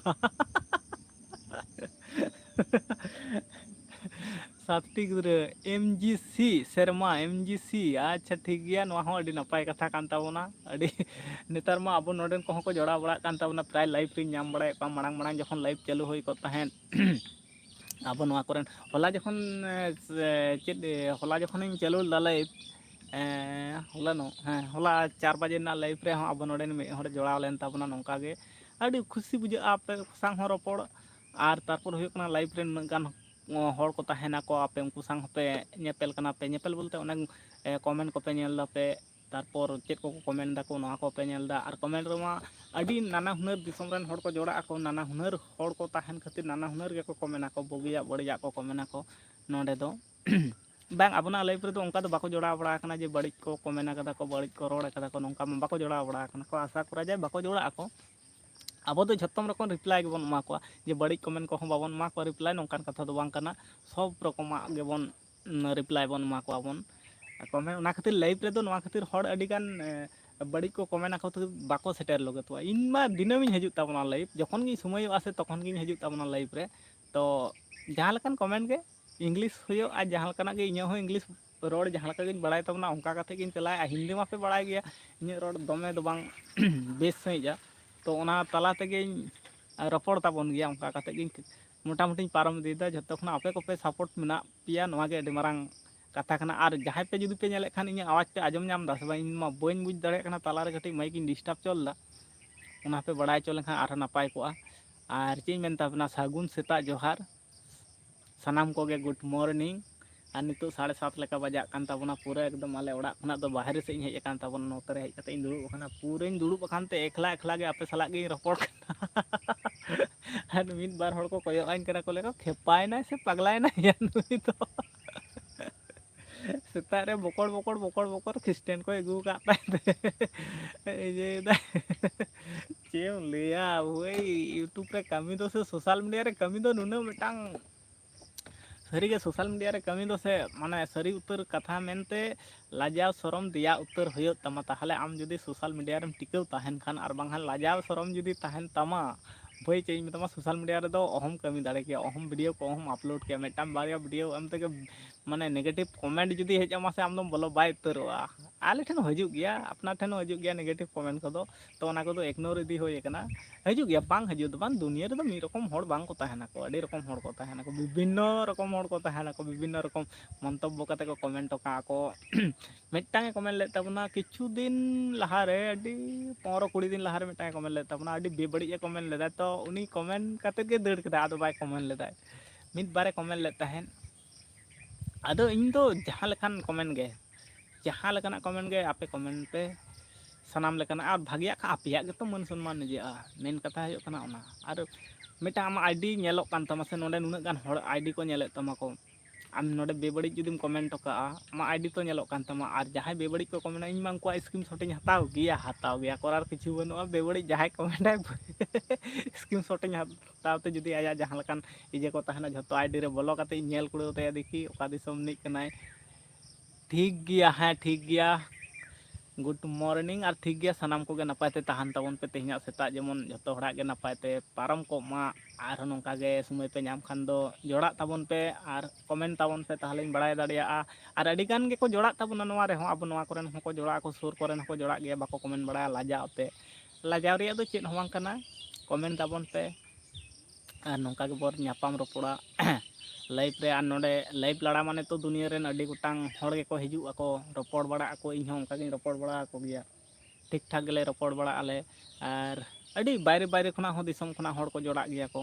Speaker 1: 7टी गिद्रा एमजीसी शर्मा एमजीसी अच्छा ठीक गया नवा हो अडी नपाय कथा कान ताबोना अडी नेतार मा अब नोडेन को को जोड़ा बड़ा कान ताबोना प्राय लाइव रे नाम बड़ा का मांग मांग जखन लाइव चालू होई को तहन अब नवा करेन होला जखन चेद होला जखन इन चालू लाइव होला नो हाँ होला 4 बजे ना लाइव रे हो अब नोडेन मे हर जोड़ा लेन ताबोना नोंका गे अडी खुशी बुझा आप सांग हो रपड़ और तारपर हुई कना लाइव रे गान हर को तहना को आपे उनको संग पे नेपेल कना पे नेपेल बोलते ओना कमेंट को पे नेल दापे तारपर चेक को कमेंट दाको नवा को पे नेल दा और कमेंट रे मा अडी नाना हुनर दिसम रन हर को जोड़ा को नाना हुनर हर को तहन खातिर नाना हुनर के को कमेंट को बगिया बड़िया को कमेंट को नोडे दो बांग अपना लाइफ रे तो उनका तो बाको जोड़ा बड़ा कना जे बड़िज को कमेंट कदा को बड़िज को रोड कदा को नोंका बाको जोड़ा बड़ा कना को आशा करा जाए बाको जोड़ा को अब तो झत्तम रकम रिप्लाई गेबन मा को जे बड़ी कमेंट को बाबन मा को रिप्लाई नोंकान कथा दो बांग कना सब रकमा गेबन रिप्लाई बन मा को आबन कमेंट ना खातिर लाइव रे दो नवा खातिर हर अडी गान बड़ी को कमेंट आको तो बाको सेटर लगे तो इन मा दिनम इन हजू ताबना लाइव जखन गी समय आसे तखन गी हजू ताबना लाइव रे तो जहां लकन कमेंट के इंग्लिश हुयो आ जहां लकना गे इᱧ हो इंग्लिश रोड जहां लका गिन बड़ाय ताबना उनका कथे गिन चलाय हिंदी मा पे बड़ाय गया इन रोड दमे दो बांग बेस सही जा तो ओना तला तेगे रपड़ ताबन गया उनका कथे गिन मोटामुटी पारम दीदा जतो खना आपे कोपे सपोर्ट मेना पिया नवा गे अडी मारंग कथा कना और जहां पे जुदी पे नेले खान इन आवाज पे आजम नाम दा सबा इन मा बइन बुझ दाड़े कना तला रे कटी माइक इन डिस्टर्ब चल दा ओना पे बड़ाय चल लेखा आर नापाय को और चेज मेन ताबना सागुन सेता जोहार सानाम को गे गुड मॉर्निंग और नितो 7:30 लेका बजा कान ताबना पूरा एकदम आले ओड़ा खना दो बाहर से हेज कान ताबना नोतरे हेज कते इन दुड़ुब खाना पूरा इन दुड़ुब खान ते एकला एकला गे आपे सला गे रपड़ और मिद बार हड़ को कयो आइन करा को लेका खेपाय ना से पगलाय ना या नुई तो ᱥᱮᱛᱟᱜ ᱨᱮ ᱵᱚᱠᱚᱲ ᱵᱚᱠᱚᱲ ᱵᱚᱠᱚᱲ ᱵᱚᱠᱚᱲ ᱠᱷᱨᱤᱥᱴᱟᱱ ᱠᱚ ᱟᱹᱜᱩ ᱟᱠᱟᱫ ᱛᱟᱭ ᱤᱭᱟᱹᱭᱮᱫᱟᱭ ᱪᱮᱫ ᱮᱢ ᱞᱟᱹᱭᱟ ᱵᱷᱟᱹᱭ ᱤᱭᱩᱴᱩᱵᱽ ᱨᱮ ᱠᱟᱹᱢᱤ ᱫᱚ ᱥᱮ ᱥᱳᱥᱟᱞ ᱢᱤᱰᱤᱭᱟ ᱨᱮ ᱠᱟᱹᱢᱤ ᱫᱚ ᱱᱩᱱᱟᱹᱜ ᱢᱤᱫᱴᱟᱝ ᱥᱟᱹᱨᱤᱜᱮ ᱥᱳᱥᱟᱞ ᱢᱤᱰᱤᱭᱟ ᱨᱮ ᱠᱟᱹᱢᱤ ᱫᱚ ᱥᱮ ᱢᱟᱱᱮ ᱥᱟᱹᱨᱤ ᱩᱛᱟᱹᱨ ᱠᱟᱛᱷᱟ ᱢᱮᱱᱛᱮ ᱞᱟᱡᱟᱣ ᱥᱚᱨᱚᱢ ᱫᱮᱭᱟ ᱩᱛᱟᱹᱨ ᱦᱩᱭᱩᱜ ᱛᱟᱢᱟ ᱛᱟᱦᱚᱞᱮ ᱟᱢ ᱡᱩᱫᱤ ᱥᱳᱥᱟᱞ ᱢᱤᱰᱤᱭᱟ ᱨᱮᱢ ᱴᱤᱠᱟᱹᱣ ᱛᱟᱦᱮᱱ ᱠᱷᱟᱱ ᱟᱨ ᱵᱟᱝᱠᱷᱟᱱ ᱞᱟᱡᱟᱣ ᱥᱚᱨᱚᱢ ᱡᱩᱫᱤ ᱛᱟᱦᱮᱱ ᱛᱟᱢᱟ ᱵᱷᱟᱹᱭ ᱪᱮᱫ ᱤᱧ ᱢᱮᱛᱟᱢᱟ ᱥᱳᱥᱟᱞ ᱢᱤᱰᱤᱭᱟ ᱨᱮᱫᱚ ᱚᱦᱚᱢ ᱠᱟᱹᱢᱤ ᱫᱟᱲᱮ ᱠᱮᱭᱟ ᱚᱦᱚᱢ ᱵᱷᱤᱰᱤᱭᱳ ᱠᱚ ᱚᱦᱚᱢ ᱟᱯᱞᱳᱰ ᱠᱮᱭᱟ ᱢᱤᱫᱴᱟᱝ ᱵᱟᱨᱭᱟ ᱵᱷᱤᱰᱤᱭᱳ ᱮᱢ ᱛᱮᱜᱮ ᱢᱟᱱᱮ ᱱᱮᱜᱮᱴᱤᱵᱷ ᱠᱚᱢᱮᱱᱴ ᱡᱩᱫᱤ ᱦᱮᱡ ᱟᱢᱟ ᱥᱮ ᱟᱢᱫᱚᱢ ᱵᱚᱞᱚ ᱵᱟᱭ ᱩᱛᱟᱹᱨᱚᱜᱼᱟ ᱟᱞᱮ ᱴᱷᱮᱱ ᱦᱚᱸ ᱦᱤᱡᱩᱜ ᱜᱮᱭᱟ ᱟᱯᱱᱟᱨ ᱴᱷᱮᱱ ᱦᱚᱸ ᱦᱤᱡᱩᱜ ᱜᱮᱭᱟ ᱱᱮᱜᱮᱴᱤᱵᱷ ᱠᱚᱢᱮᱱᱴ ᱠᱚᱫᱚ ᱛᱚ ᱚᱱᱟ ᱠᱚᱫᱚ ᱤᱜᱱᱳᱨ ᱤᱫᱤ ᱦᱩᱭ ᱟᱠᱟᱱᱟ ᱦᱤᱡᱩᱜ ᱜᱮᱭᱟ ᱵᱟᱝ ᱦᱤᱡᱩᱜ ᱫᱚ ᱵᱟᱝ ᱫᱩᱱᱭᱟᱹ ᱨᱮᱫᱚ ᱢᱤᱫ ᱨᱚᱠᱚᱢ ᱦᱚᱲ ᱵᱟᱝ ᱠᱚ ᱛᱟᱦᱮᱱᱟᱠᱚ ᱟᱹᱰᱤ ᱨᱚᱠᱚᱢ ᱦᱚᱲ ᱠᱚ ᱛᱟᱦᱮᱱᱟᱠᱚ ᱵᱤᱵᱷᱤᱱᱱᱚ ᱨᱚᱠᱚᱢ ᱦᱚᱲ ᱠᱚ ᱛᱟᱦᱮᱱᱟᱠᱚ ᱵᱤᱵᱷᱤᱱᱱᱚ ᱨᱚᱠᱚᱢ ᱢᱚন্তᱚᱵᱵᱚ ᱠᱟᱛᱮ ᱠᱚ ᱠᱚᱢᱮᱱᱴ ᱠᱟᱜᱼᱟ ᱠᱚ ᱢᱤᱫᱴᱟᱝ ᱮ ᱠᱚᱢᱮᱱᱴ ᱞᱮᱫ ᱛᱟᱵᱚᱱᱟ ᱠᱤᱪᱷᱩ ᱫᱤᱱ ᱞᱟᱦᱟᱨᱮ ᱟᱹᱰᱤ 15-20 ᱫᱤᱱ ᱞᱟᱦᱟᱨᱮ ᱢᱤᱫᱴᱟᱝ ᱮ ᱠᱚᱢᱮᱱᱴ ᱞᱮᱫ ᱛᱟᱵᱚᱱᱟ ᱟᱹᱰᱤ ᱵᱮᱵᱟᱹᱲᱤᱡ ᱮ ᱠᱚᱢᱮᱱᱴ ᱞᱮᱫᱟ ᱛᱚ ᱩᱱᱤ ᱠᱚᱢᱮᱱᱴ ᱠᱟᱛᱮᱫ ᱜᱮ ᱫᱟᱹᱲ ᱠᱮᱫᱟ ᱟᱫᱚ ᱵᱟᱭ ᱠᱚᱢᱮᱱᱴ ᱞᱮᱫᱟ ᱢᱤᱫ ᱵᱟᱨᱮ ᱠᱚᱢᱮᱱᱴ ᱞᱮᱫ ᱛᱟᱦᱮᱸᱫ ᱟᱫᱚ ᱤᱧ ᱫᱚ ᱡᱟᱦᱟᱸ ᱞᱮᱠᱟᱱ ᱠᱚᱢᱮᱱᱴ ᱜᱮ ᱡᱟᱦᱟᱸ ᱞᱮᱠᱟᱱᱟᱜ ᱠᱚᱢᱮᱱᱴ ᱜᱮ ᱟᱯᱮ ᱠᱚᱢᱮᱱᱴ ᱯᱮ ᱥᱟᱱᱟᱢ ᱞᱮᱠᱟᱱᱟᱜ ᱟᱨ ᱵᱷᱟᱜᱤᱭᱟᱜ ᱠᱷᱟᱱ ᱟᱯᱮᱭᱟᱜ ᱜᱮᱛᱚ ᱢᱟᱹᱱ ᱥᱚᱱᱢᱟᱱ ᱱᱤᱡᱮᱜᱼᱟ ᱢᱮᱱ ᱠᱟᱛᱷᱟ ᱦᱩᱭᱩᱜ ᱠᱟᱱᱟ ᱚᱱᱟ ᱟᱨ ᱢᱤᱫᱴᱟᱝ ᱟᱢᱟᱜ ᱟᱭᱰᱤ ᱧᱮᱞᱚᱜ ᱠᱟᱱ ᱛᱟᱢᱟ ᱥᱮ ᱱᱚᱸᱰᱮ ᱱᱩᱱᱟᱹᱜ ᱜᱟᱱ ᱦᱚᱲ ᱟᱭᱰᱤ ᱠᱚ ᱧᱮᱞᱮᱫ ᱛᱟᱢᱟ ᱠᱚ ᱟᱢ ᱱᱚᱰᱮ ᱵᱮᱵᱟᱹᱲᱤᱡ ᱡᱩᱫᱤᱢ ᱠᱚᱢᱮᱱᱴ ᱠᱟᱜᱼᱟ ᱟᱢᱟᱜ ᱟᱭᱰᱤ ᱛᱚ ᱧᱮᱞᱚᱜ ᱠᱟᱱ ᱛᱟᱢᱟ ᱟᱨ ᱡᱟᱦᱟᱸᱭ ᱵᱮᱵᱟᱹᱲᱤᱡ ᱠᱚ ᱠᱚᱢᱮᱱᱴᱟ ᱤᱧ ᱢᱟ ᱩᱱᱠᱩᱣᱟᱜ ᱥᱠᱨᱤᱱ ᱥᱚᱴ ᱤᱧ ᱦᱟᱛᱟᱣ ᱜᱮᱭᱟ ᱠᱚᱨᱟᱨ ᱠᱤᱪᱷᱩ ᱵᱟᱹᱱᱩᱜᱼᱟ ᱵᱮᱵᱟᱹᱲᱤᱡ ᱡᱟᱦᱟᱸᱭ ᱠᱚᱢᱮᱱᱴᱟᱭ ᱥᱠᱨᱤᱱ ᱥᱚᱴ ᱤᱧ ᱦᱟᱛᱟᱣ ᱛᱮ ᱡᱩᱫᱤ ᱟᱭᱟᱜ ᱡᱟᱦᱟᱸ ᱞᱮᱠᱟᱱ ᱤᱭᱟᱹ ᱠᱚ ᱛᱟᱦᱮᱱᱟ ᱡᱷᱚᱛᱚ ᱟᱭᱰᱤ ᱨᱮ ᱵᱚᱞᱚ ᱠᱟᱛᱮ ᱤᱧ ᱧᱮᱞ ᱠᱩᱲᱟᱹᱣ ᱛᱟᱭᱟ ᱫᱮᱠᱷᱤ ᱚᱠᱟ ᱫᱤᱥᱚᱢ ᱨᱤᱱᱤᱡ ᱠᱟᱱᱟᱭ ᱴᱷᱤᱠ ᱜᱮᱭᱟ ᱦᱮᱸ ᱴᱷᱤᱠ ᱜᱮᱭᱟ ᱜᱩᱰ ᱢᱚᱨᱱᱤᱝ ᱟᱨ ᱴᱷᱤᱠ ᱜᱮᱭᱟ ᱥᱟᱱᱟᱢ ᱠᱚᱜᱮ ᱱᱟᱯᱟᱭ ᱛᱮ ᱛᱟᱦᱮᱱ ᱛᱟᱵᱚᱱ ᱯᱮ ᱛᱮᱦᱮᱧᱟᱜ ᱥᱮᱛᱟᱜ ᱡᱮᱢᱚᱱ ᱡᱚᱛᱚ ᱦᱚᱲᱟᱜ ᱜᱮ ᱱᱟᱯᱟᱭ ᱛᱮ ᱯᱟᱨᱚᱢ ᱠᱚᱜ ᱢᱟ ᱟᱨᱦᱚᱸ ᱱᱚᱝᱠᱟ ᱜᱮ ᱥᱚᱢᱚᱭ ᱯᱮ ᱧᱟᱢ ᱠᱷᱟᱱ ᱫᱚ ᱡᱚᱲᱟᱜ ᱛᱟᱵᱚᱱ ᱯᱮ ᱟᱨ ᱠᱚᱢᱮᱱᱴ ᱛᱟᱵᱚᱱ ᱯᱮ ᱛᱟᱦᱚᱞᱮᱧ ᱵᱟᱲᱟᱭ ᱫᱟᱲᱮᱭᱟᱜᱼᱟ ᱟᱨ ᱟᱹᱰᱤ ᱜᱟᱱ ᱜᱮᱠᱚ ᱡᱚᱲᱟᱜ ᱛᱟᱵᱚᱱᱟ ᱱᱚᱣᱟ ᱨᱮᱦᱚᱸ ᱟᱵᱚ ᱱᱚᱣᱟ ᱠᱚᱨᱮᱱ ᱦᱚᱸᱠᱚ ᱡᱚᱲᱟᱜ ᱟᱠᱚ ᱥᱩᱨ ᱠᱚᱨᱮᱱ ᱦᱚᱸᱠᱚ ᱡᱚᱲᱟᱜ ᱜᱮᱭᱟ ᱵᱟᱠᱚ ᱠᱚᱢᱮᱱᱴ ᱵᱟᱲᱟᱭᱟ ᱞᱟᱡᱟᱣ ᱛᱮ ᱞᱟᱡᱟᱣ ᱨᱮᱭᱟᱜ ᱫᱚ ᱪᱮᱫ ᱦᱚᱸ ᱵᱟᱝ ᱠᱟᱱᱟ ᱠᱚᱢᱮᱱᱴ ᱛᱟᱵᱚᱱ ᱯᱮ ᱟᱨ ᱱᱚᱝᱠᱟ ᱜᱮᱵᱚᱱ ᱧᱟᱯᱟᱢ ᱨᱚᱯᱚᱲᱟ ᱞᱟᱭᱤᱵᱷ ᱨᱮ ᱟᱨ ᱱᱚᱸᱰᱮ ᱞᱟᱭᱤᱵᱷ ᱞᱟᱲᱟ ᱢᱟᱱᱮ ᱛᱚ ᱫᱩᱱᱭᱟᱹ ᱨᱮᱱ ᱟᱹᱰᱤ ᱜᱚᱴᱟᱝ ᱦᱚᱲ ᱜᱮᱠᱚ ᱦᱤᱡᱩᱜ ᱟᱠᱚ ᱨᱚᱯᱚᱲ ᱵᱟᱲᱟᱜ ᱟᱠᱚ ᱤᱧᱦᱚᱸ ᱚᱱᱠᱟᱜᱤᱧ ᱨᱚᱯᱚᱲ ᱵᱟᱲᱟ ᱟᱠᱚ ᱜᱮᱭᱟ ᱴᱷᱤᱠ ᱴᱷᱟᱠ ᱜᱮᱞᱮ ᱨᱚᱯᱚᱲ ᱵᱟᱲᱟᱜ ᱟᱞᱮ ᱟᱨ ᱟᱹᱰᱤ ᱵᱟᱭᱨᱮ ᱵᱟᱭᱨᱮ ᱠᱷᱚᱱᱟᱜ ᱦᱚᱸ ᱫᱤᱥᱚᱢ ᱠᱷᱚᱱᱟᱜ ᱦᱚᱲ ᱠᱚ ᱡᱚᱲᱟᱜ ᱜᱮᱭᱟ ᱠᱚ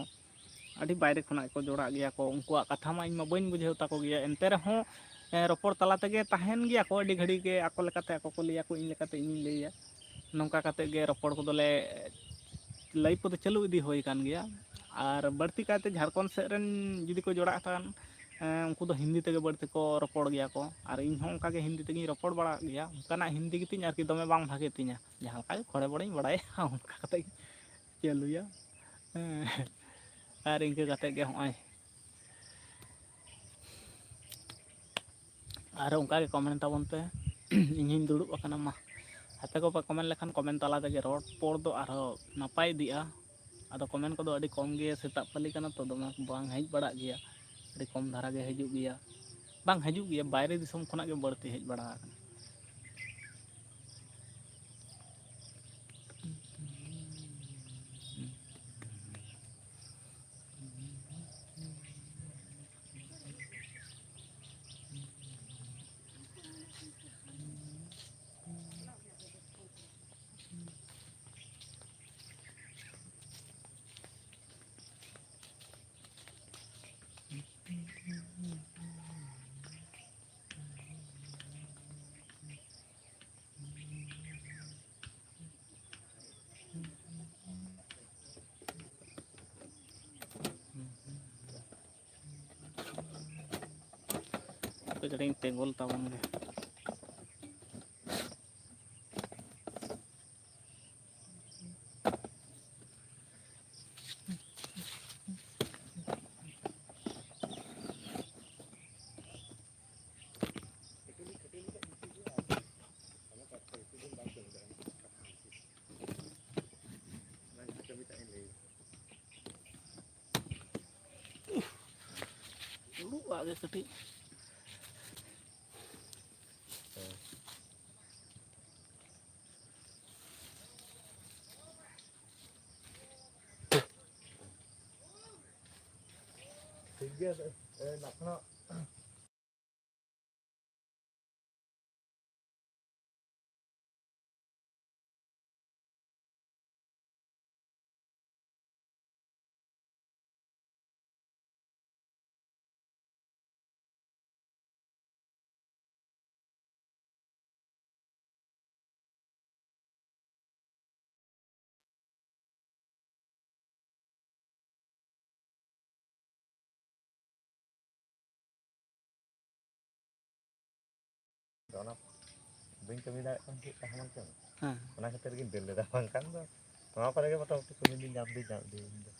Speaker 1: ᱟᱹᱰᱤ ᱵᱟᱭᱨᱮ ᱠᱷᱚᱱᱟᱜ ᱜᱮᱠᱚ ᱡᱚᱲᱟᱜ ᱜᱮᱭᱟ ᱠᱚ ᱩᱱᱠᱩᱣᱟᱜ ᱠᱟᱛᱷᱟ ᱢᱟ ᱤᱧ ᱢᱟ ᱵᱟᱹᱧ ᱵᱩᱡᱷᱟᱹᱣ ᱛᱟᱠᱚ ᱜᱮᱭᱟ ᱮᱱᱛᱮ ᱨᱮᱦᱚᱸ ᱨᱚᱯᱚᱲ ᱛᱟᱞᱟ ᱛᱮᱜᱮ ᱛᱟᱦᱮᱱ ᱜᱮᱭᱟ ᱠᱚ ᱟᱹᱰᱤ ᱜᱷᱟᱹᱲᱤᱡ ᱜᱮ ᱟᱠᱚ ᱞᱮᱠᱟᱛᱮ ᱟᱠᱚ ᱠᱚ ᱞᱟᱹᱭᱟᱠᱚ ᱤᱧ ᱞᱮᱠᱟᱛᱮ ᱤᱧᱤᱧ ᱞᱟᱹᱭᱟ ᱱᱚᱝᱠᱟ ᱠᱟᱛᱮᱫ ᱜᱮ ᱨᱚᱯᱚᱲ ᱠᱚᱫᱚᱞᱮ ᱞᱟᱭᱤᱵᱷ ᱠᱚᱫᱚ ᱪᱟᱹᱞᱩ ᱤᱫᱤ ᱦᱩᱭ ᱟᱠᱟᱱ ᱜᱮᱭᱟ ᱟᱨ ᱵᱟᱹᱲᱛᱤ ᱠᱟᱭᱛᱮ ᱡᱷᱟᱲᱠᱷᱚᱸᱰ ᱥᱮᱫ ᱨᱮᱱ ᱡᱩᱫᱤ ᱠᱚ ᱡᱚᱲᱟᱜ ᱠᱷᱟᱱ ᱩᱱᱠᱩ ᱫᱚ ᱦᱤᱱᱫᱤ ᱛᱮᱜᱮ ᱵᱟᱹᱲᱛᱤ ᱠᱚ ᱨᱚᱯᱚᱲ ᱜᱮᱭᱟ ᱠᱚ ᱟᱨ ᱤᱧᱦᱚᱸ ᱚᱱᱠᱟᱜᱮ ᱦᱤᱱᱫᱤ ᱛᱮᱜᱮᱧ ᱨᱚᱯᱚᱲ ᱵᱟᱲᱟᱜ ᱜᱮᱭᱟ ᱚᱱᱠᱟᱱᱟᱜ ᱦᱤᱱᱫᱤ ᱜᱮᱛᱤᱧ ᱟᱨᱠᱤ ᱫᱚᱢᱮ ᱵᱟᱝ ᱵᱷᱟᱜᱮ ᱛᱤᱧᱟᱹ ᱡᱟᱦᱟᱸ ᱞᱮᱠᱟ ᱜᱮ ᱠᱷᱚᱲᱮ ᱵᱚᱲᱮᱧ ᱵᱟᱲᱟᱭᱟ ᱚᱱᱠᱟ ᱠᱟᱛᱮᱫ ᱪᱟᱹᱞᱩᱭᱟ ᱟᱨ ᱤᱱᱠᱟᱹ ᱠᱟᱛᱮᱫ ᱜᱮ ᱦᱚᱸᱜᱼᱚᱭ ᱟᱨ ᱚᱱᱠᱟᱜᱮ ᱠᱚᱢᱮᱱᱴ ᱛᱟᱵᱚᱱ ᱯᱮ ᱤᱧ ᱦᱚᱧ ᱫᱩᱲᱩᱵ ᱟᱠᱟᱱᱟ ᱢᱟ ᱟᱯᱮ ᱠᱚᱯᱮ ᱠᱚᱢᱮᱱᱴ ᱞᱮᱠᱷᱟᱱ ᱠᱚᱢᱮᱱᱴ ᱛᱟᱞᱟ ᱛᱮᱜᱮ ᱨᱚᱲ ᱫᱚ ᱟᱨᱦᱚᱸ ᱱᱟᱯᱟᱭ ᱤᱫᱤᱜᱼᱟ ᱟᱫᱚ ᱠᱚᱢᱮᱱᱴ ᱠᱚᱫᱚ ᱟᱹᱰᱤ ᱠᱚᱢ ᱜᱮ ᱥᱮᱛᱟᱜ ᱯᱟᱞᱤ ᱠᱟᱱᱟ ᱛᱚ ᱫᱚᱢᱮ ᱵᱟᱝ ᱦᱮᱡ ᱵᱟᱲᱟᱜ ᱜᱮᱭᱟ ᱟᱹᱰᱤ ᱠᱚᱢ ᱫᱷᱟᱨᱟ ᱜᱮ ᱦᱤᱡᱩᱜ ᱜᱮᱭᱟ ᱵᱟᱝ ᱦᱤᱡᱩᱜ ᱜᱮᱭᱟ ᱵᱟᱭᱨᱮ ᱫᱤᱥᱚᱢ ᱠᱷᱚᱱᱟᱜ ᱜᱮ ᱵᱟᱹᱲᱛᱤ ᱦᱮᱡ ᱵᱟᱲᱟ ᱟᱠᱟᱱᱟ ᱦᱟᱯᱮ ᱠᱟᱹᱴᱤᱡ ᱤᱧ ᱛᱮᱜᱳᱞ ᱛᱟᱵᱚᱱ ᱜᱮ ᱫᱩᱲᱩᱵ-ᱟᱜ ᱜᱮ ᱠᱟᱹᱴᱤᱡ
Speaker 2: ᱴᱷᱤᱠ ᱜᱮᱭᱟ ᱱᱟᱥᱮᱱᱟᱜ ᱚᱱᱟ ᱵᱟᱹᱧ ᱠᱟᱹᱢᱤ ᱫᱟᱲᱮᱭᱟᱜ ᱠᱟᱱ ᱛᱟᱦᱮᱸᱫ ᱛᱟᱦᱮᱸ ᱪᱚᱝ
Speaker 1: ᱦᱮᱸ
Speaker 2: ᱚᱱᱟ ᱠᱷᱟᱹᱛᱤᱨ ᱜᱤᱧ ᱫᱟᱹᱲ ᱞᱮᱫᱟ ᱵᱟᱝᱠᱷᱟᱱ ᱫᱚ ᱱᱚᱣᱟ ᱠᱚᱨᱮ ᱜᱮ मोटामुटी ᱠᱟᱹᱢᱤ ᱫᱩᱧ ᱧᱟᱢ ᱤᱫᱤᱭᱟ ᱤᱧ ᱫᱚ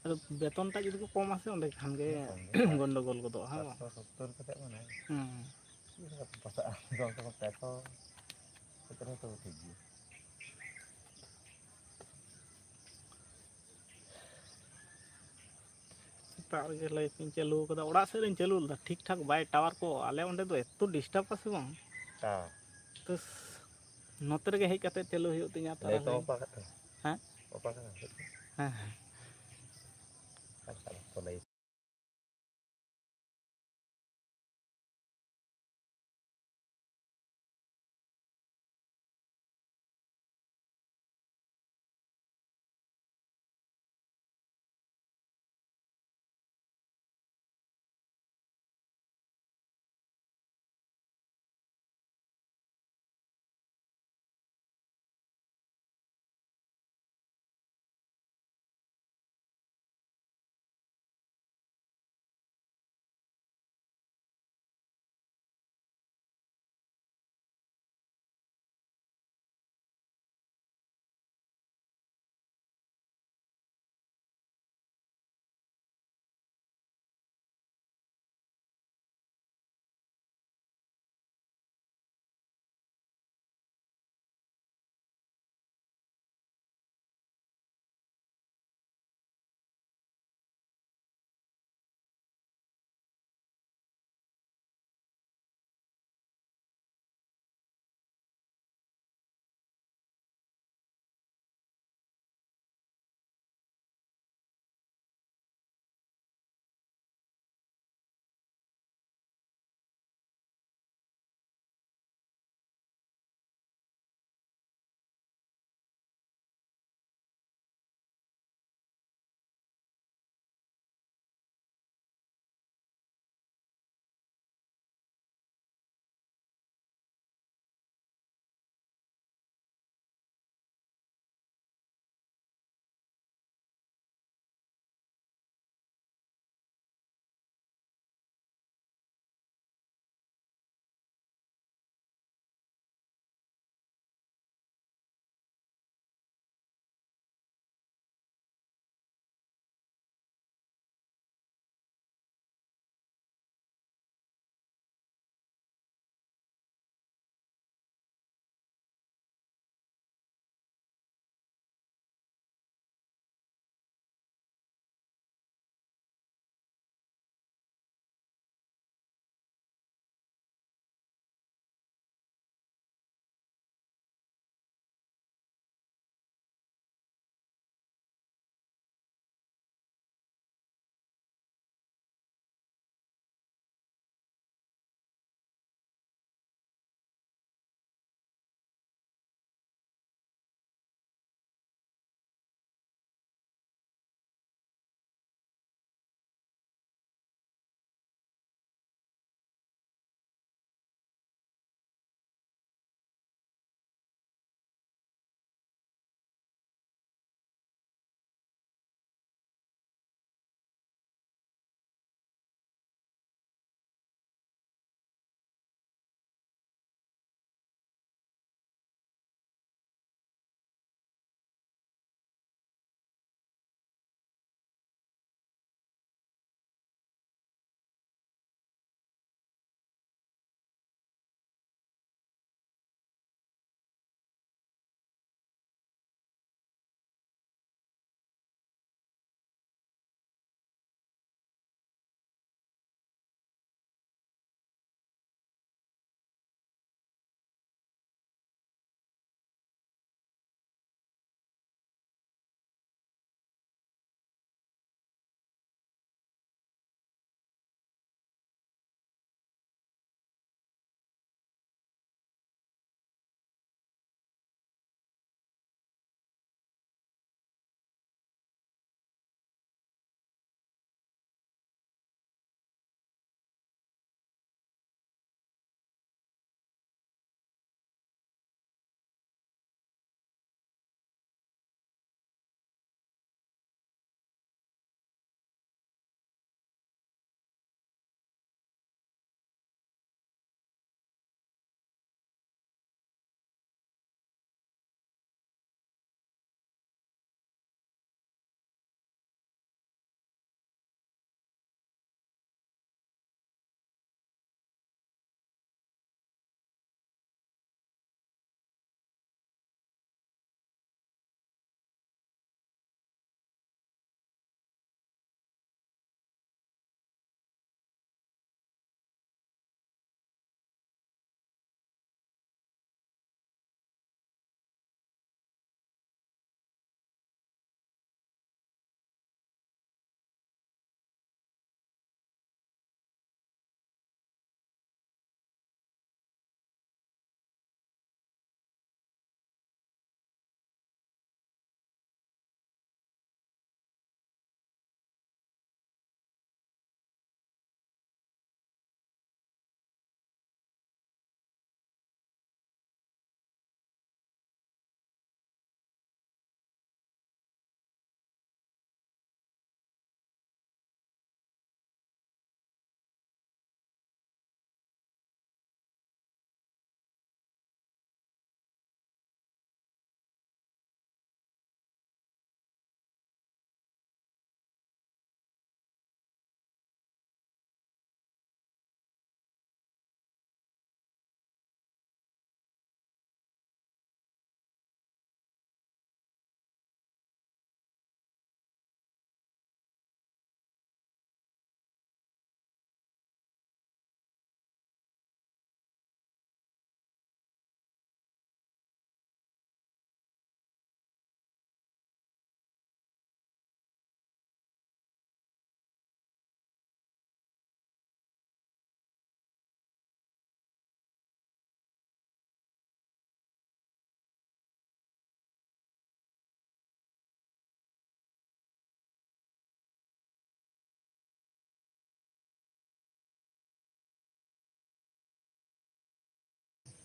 Speaker 1: ᱟᱫᱚ ᱵᱮᱛᱚᱱ ᱴᱟᱜ ᱡᱩᱫᱤ ᱠᱚ ᱠᱚᱢᱟ ᱥᱮ ᱚᱸᱰᱮ ᱠᱷᱟᱱ ᱜᱮ
Speaker 2: ᱠᱚᱢ
Speaker 1: ᱜᱚᱱᱰᱳᱜᱳᱞ ᱜᱚᱫᱚᱜᱼᱟ ᱦᱮᱸ ᱵᱟᱝ
Speaker 2: 570 ᱠᱟᱛᱮᱫ ᱢᱟᱱᱮ
Speaker 1: ᱦᱩᱸ
Speaker 2: ᱪᱮᱫ ᱞᱮᱠᱟ ᱯᱚᱥᱟᱜᱼᱟ ᱠᱚᱢ ᱥᱮ ᱠᱚᱢ 300 ᱠᱟᱛᱮ ᱨᱮᱦᱚᱸ ᱛᱚ ᱴᱷᱤᱠ ᱜᱮᱭᱟ
Speaker 1: ᱥᱮᱛᱟᱜ ᱨᱮᱜᱮ ᱞᱟᱭᱤᱴ ᱤᱧ ᱪᱟᱹᱞᱩ ᱟᱠᱟᱫᱟ ᱚᱲᱟᱜ ᱥᱮᱫ ᱨᱤᱧ ᱪᱟᱹᱞᱩ ᱞᱮᱫᱟ ᱴᱷᱤᱠ ᱴᱷᱟᱠ ᱵᱟᱭ ᱴᱟᱣᱟᱨ ᱠᱚ ᱟᱞᱮ ᱚᱸᱰᱮ ᱫᱚ ᱮᱛᱚ ᱰᱤᱥᱴᱟᱵᱟ ᱥᱮ ᱵᱟᱝ
Speaker 2: ᱛᱟ
Speaker 1: ᱛᱚ ᱱᱚᱛᱮ ᱨᱮᱜᱮ ᱦᱮᱡ ᱠᱟᱛᱮᱫ ᱪᱟᱹᱞᱩ ᱦᱩᱭᱩᱜ ᱛᱤᱧᱟᱹ
Speaker 2: ᱞᱟᱹᱭᱤᱴ
Speaker 1: ᱛᱟᱨᱟᱥᱤᱧ
Speaker 2: ᱚᱯᱷ ᱟᱠᱟᱫ
Speaker 1: ᱦᱮᱸ
Speaker 2: ᱚᱯᱷ ᱟᱠᱟᱫᱟ
Speaker 1: ᱦᱮᱸ ᱦᱮᱸ
Speaker 2: ᱞᱟᱹᱭᱤᱴ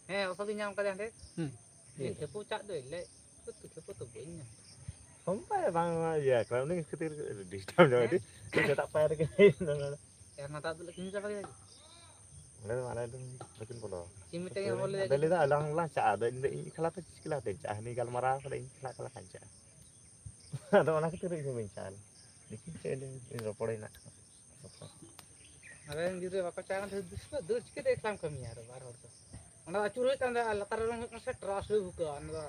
Speaker 3: ᱦᱮᱸ ᱚᱥᱚᱜ ᱤᱧ ᱧᱟᱢ ᱠᱟᱫᱮᱭᱟ ᱦᱟᱸᱰᱮ
Speaker 2: Iya.
Speaker 3: ᱠᱷᱮᱯᱩ ᱪᱟᱜ ᱫᱚᱭ ᱞᱮ ᱠᱷᱮᱯᱩ ᱛᱚ ᱵᱟᱹᱧ ᱧᱟᱢ
Speaker 2: Sampai bang ya kalau ini ketir distam jadi dia tak payah lagi.
Speaker 3: ᱮᱨ ᱱᱟᱛᱟ ᱫᱚ ᱞᱮᱠᱤᱱ ᱪᱟᱵᱟ ᱠᱮᱫᱟ
Speaker 2: Ada mana itu bikin polo.
Speaker 3: ᱪᱤᱢ ᱢᱤᱫᱴᱮᱱ ᱦᱚᱲ ᱞᱮ
Speaker 2: Ada lihat alang lah cak ada ini kelas tu kelas tu cak ini kalau marah kalau ini kelas kancah. Ada orang ketir itu bincang. Dikit saya ini reporin nak.
Speaker 3: ᱟᱨᱮᱱ ᱜᱤᱫᱽᱨᱟᱹ ᱵᱟᱠᱚ ᱪᱟᱞᱟᱣ ᱠᱟᱱ ᱛᱟᱦᱮᱸ ᱫᱟᱹᱲ ᱪᱤᱠᱟᱹᱛᱮ ᱮᱠᱞᱟᱢ ᱠᱟᱹᱢᱤᱭᱟ ᱟᱨ ᱵᱟᱨ ᱦᱚᱲ ᱫᱚ ᱚᱸᱰᱮ ᱟᱹᱪᱩᱨ ᱦᱩᱭᱩᱜ ᱠᱟᱱ ᱛᱟᱦᱮᱸ ᱞᱟᱛᱟᱨ ᱨᱚᱝ ᱦᱩᱭᱩᱜ ᱠᱟᱱᱟ ᱥᱮ ᱴᱨᱟᱥ ᱦᱩᱭ ᱵᱷᱩᱠᱟᱹᱜᱼᱟ ᱚᱸᱰᱮ ᱫᱚ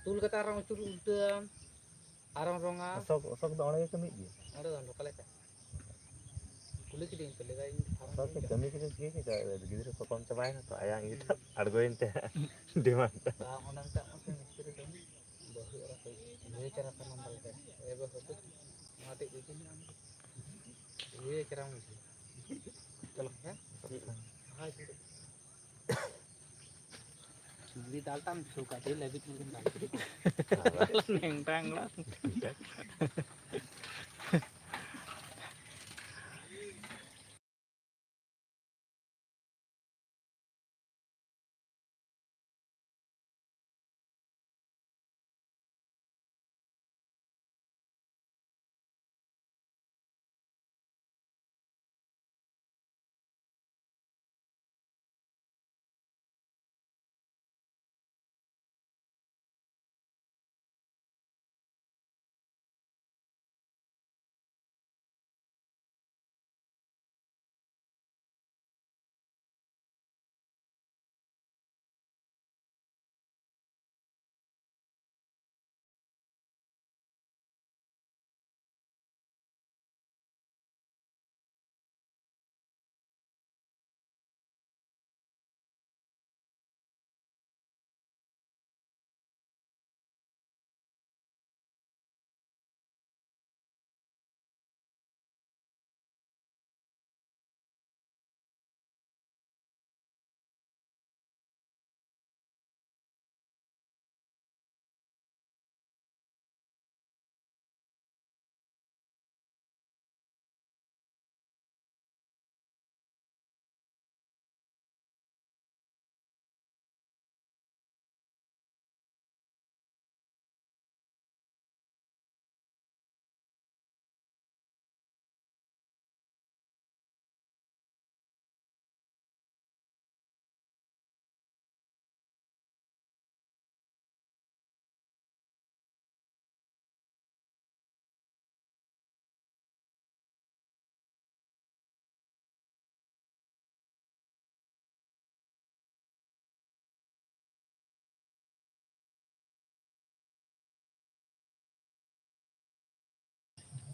Speaker 3: ᱛᱩᱞ ᱠᱟᱛᱮ ᱟᱨᱚ ᱟᱹᱪᱩᱨ ᱩᱞᱴᱟᱹᱣᱟᱢ ᱟᱨᱚᱢ ᱨᱚᱝᱟ
Speaker 2: Sok do orang kami je.
Speaker 3: ᱚᱸᱰᱮ ᱫᱚ ᱞᱳᱠᱟᱞ ᱮᱴᱟᱜ ᱠᱩᱞᱤ ᱠᱤᱫᱤᱧ ᱛᱚ ᱞᱟᱹᱭᱫᱟ ᱤᱧ
Speaker 2: Sok kami kita sih kita gitu kok cobain atau ayang itu argoin teh di mana.
Speaker 3: ᱚᱸᱰᱮ ᱢᱮᱛᱟᱜ ᱢᱮ ᱢᱤᱥᱛᱨᱤ ᱫᱚ ᱵᱟᱹᱦᱩ ᱮᱨᱟ ᱠᱚ ᱤᱭᱟᱹ ᱪᱟᱨᱟ ᱠᱚ ᱱᱟᱢᱵᱟᱨ ᱛᱮ ᱮᱵᱟᱨ ᱦᱚᱛᱚ ᱢᱟᱴᱤ ᱤᱫᱤ ᱤᱭᱟᱹ ᱪᱟᱨᱟ ᱢᱩᱡᱷᱤ चलो है हाय चुंगी डालता हम सूखा दे ले भी तुम डाल
Speaker 1: neng tang lah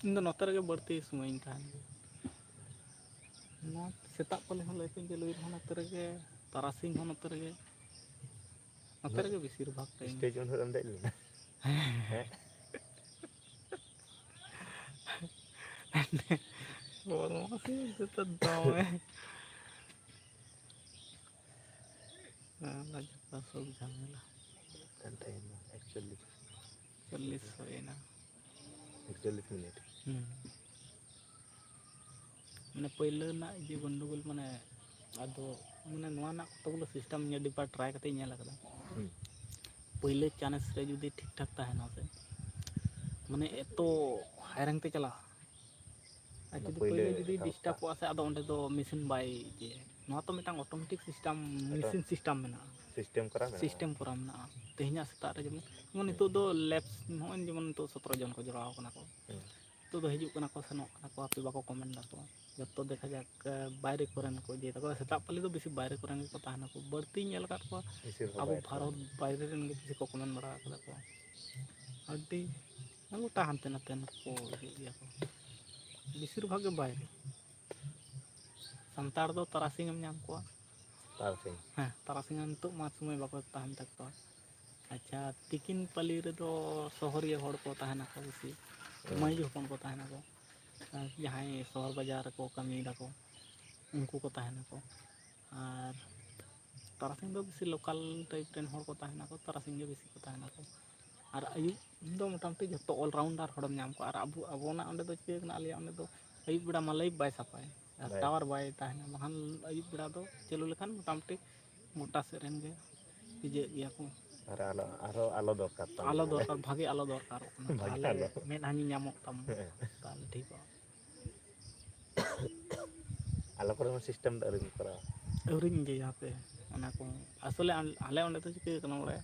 Speaker 1: ᱤᱧ ᱫᱚ ᱱᱚᱛᱮ ᱨᱮᱜᱮ ᱵᱟᱹᱲᱛᱤ ᱥᱚᱢᱚᱭᱤᱧ ᱛᱟᱦᱮᱱ ᱜᱮᱭᱟ ᱱᱚᱣᱟ ᱥᱮᱛᱟᱜ ᱯᱟᱞᱮ ᱦᱚᱸ ᱞᱟᱹᱭ ᱠᱚᱧ ᱪᱟᱹᱞᱩᱭ ᱨᱮᱦᱚᱸ ᱱᱚᱛᱮ ᱨᱮᱜᱮ ᱛᱟᱨᱟᱥᱤᱧ ᱦᱚᱸ ᱱᱚᱛᱮ ᱨᱮᱜᱮ ᱵᱮᱥᱤᱨ ᱵᱷᱟᱜᱽ time
Speaker 2: Stage untuk rendah dulu.
Speaker 1: বদমাশি যেটা দমে সব ঝামেলা
Speaker 2: Time actually
Speaker 1: 40 হয়ে না
Speaker 2: 41 minit.
Speaker 1: মানে পয়লা না যে গন্ডগোল মানে আদো মানে নোয়া না কতগুলো সিস্টেম নিয়ে ডিপার ট্রাই করতে নিয়ে লাগা পয়লা চান্স রে যদি ঠিকঠাক তাহেনা সে মানে এত হাইরাং তে চালা আর যদি পয়লা যদি ডিস্টার্ব আছে আদো অন্ডে তো মেশিন বাই যে নোয়া তো মিটাং অটোমেটিক সিস্টেম মেশিন সিস্টেম মেনা সিস্টেম করা মেনা তেহিনা সেটা রে যেমন নিতো দো ল্যাবস নয় যেমন তো 17 জন কো জড়াও kana ko तो हिजुग कना को सेनोक कना को आपे बाको कमेंट दाको जतो देखा जाक बाहर कोरेन को जे तको सेताप पाली तो बेसी बाहर कोरेन को ताहना को बढ़ती नेल काट को अब भारत बाहर रेन के बेसी को कमेंट बड़ा कदा को अड्डी गोटा हानते नाते को हिया को बेसिर भाग बाहर संतार दो तरासिंग में नाम को हाँ तरासिंग तो मा समय बाको ताहन तक को अच्छा तिकिन पाली रे दो शहरिया हड़ को ताहना को बेसी माई हपन को ताहना को जहाँ शहर बाजार को कमी को उनको को ताहना को और तारासिंग दो बेसी लोकल टाइप रेन हड़ को ताहना को तारासिंग बेसी को ताहना को और आयु दो मोटामुटी जो ऑलराउंडर हड़म नाम को और अबो अबोना ओंडे दो चिकना आलिया ओंडे दो आयु बेड़ा मा लाइफ बाय सापाय टावर बाय ताहना बहान आयु बेड़ा दो चलू लेखान मोटामुटी मोटा से रेन गे ᱤᱭᱟᱹᱜ ᱜᱮᱭᱟ ᱠᱚ
Speaker 2: ᱟᱞᱚ ᱫᱚᱨᱠᱟর ᱛᱟᱢ
Speaker 1: ᱟᱞᱚ ᱫᱚᱨᱠᱟর ᱵᱷᱟᱜᱮ ᱟᱞᱚ ᱫᱚᱨᱠᱟᱨᱚᱜ ᱠᱟᱱᱟ
Speaker 2: ᱵᱷᱟᱜᱮ
Speaker 1: ᱛᱟᱦᱚᱞᱮ
Speaker 2: ᱟᱞᱚ
Speaker 1: ᱢᱮᱫᱦᱟ ᱧᱟᱢᱚᱜ ᱛᱟᱢᱟ ᱛᱟᱦᱚᱞᱮ ᱴᱷᱤᱠᱚᱜᱼᱟ
Speaker 2: ᱟᱞᱚ ᱠᱚᱨᱮ ᱦᱚᱸ ᱥᱤᱥᱴᱮᱢ ᱫᱚ ᱟᱹᱣᱨᱤᱢ ᱠᱚᱨᱟᱣᱟ
Speaker 1: ᱟᱹᱣᱨᱤᱧ ᱤᱭᱟᱹᱭᱟ ᱦᱟᱯᱮ ᱚᱱᱟ ᱠᱚ ᱟᱥᱚᱞᱮ ᱟᱞᱮ ᱚᱸᱰᱮ ᱫᱚ ᱪᱤᱠᱟᱹ ᱠᱟᱱᱟ ᱵᱚᱞᱮ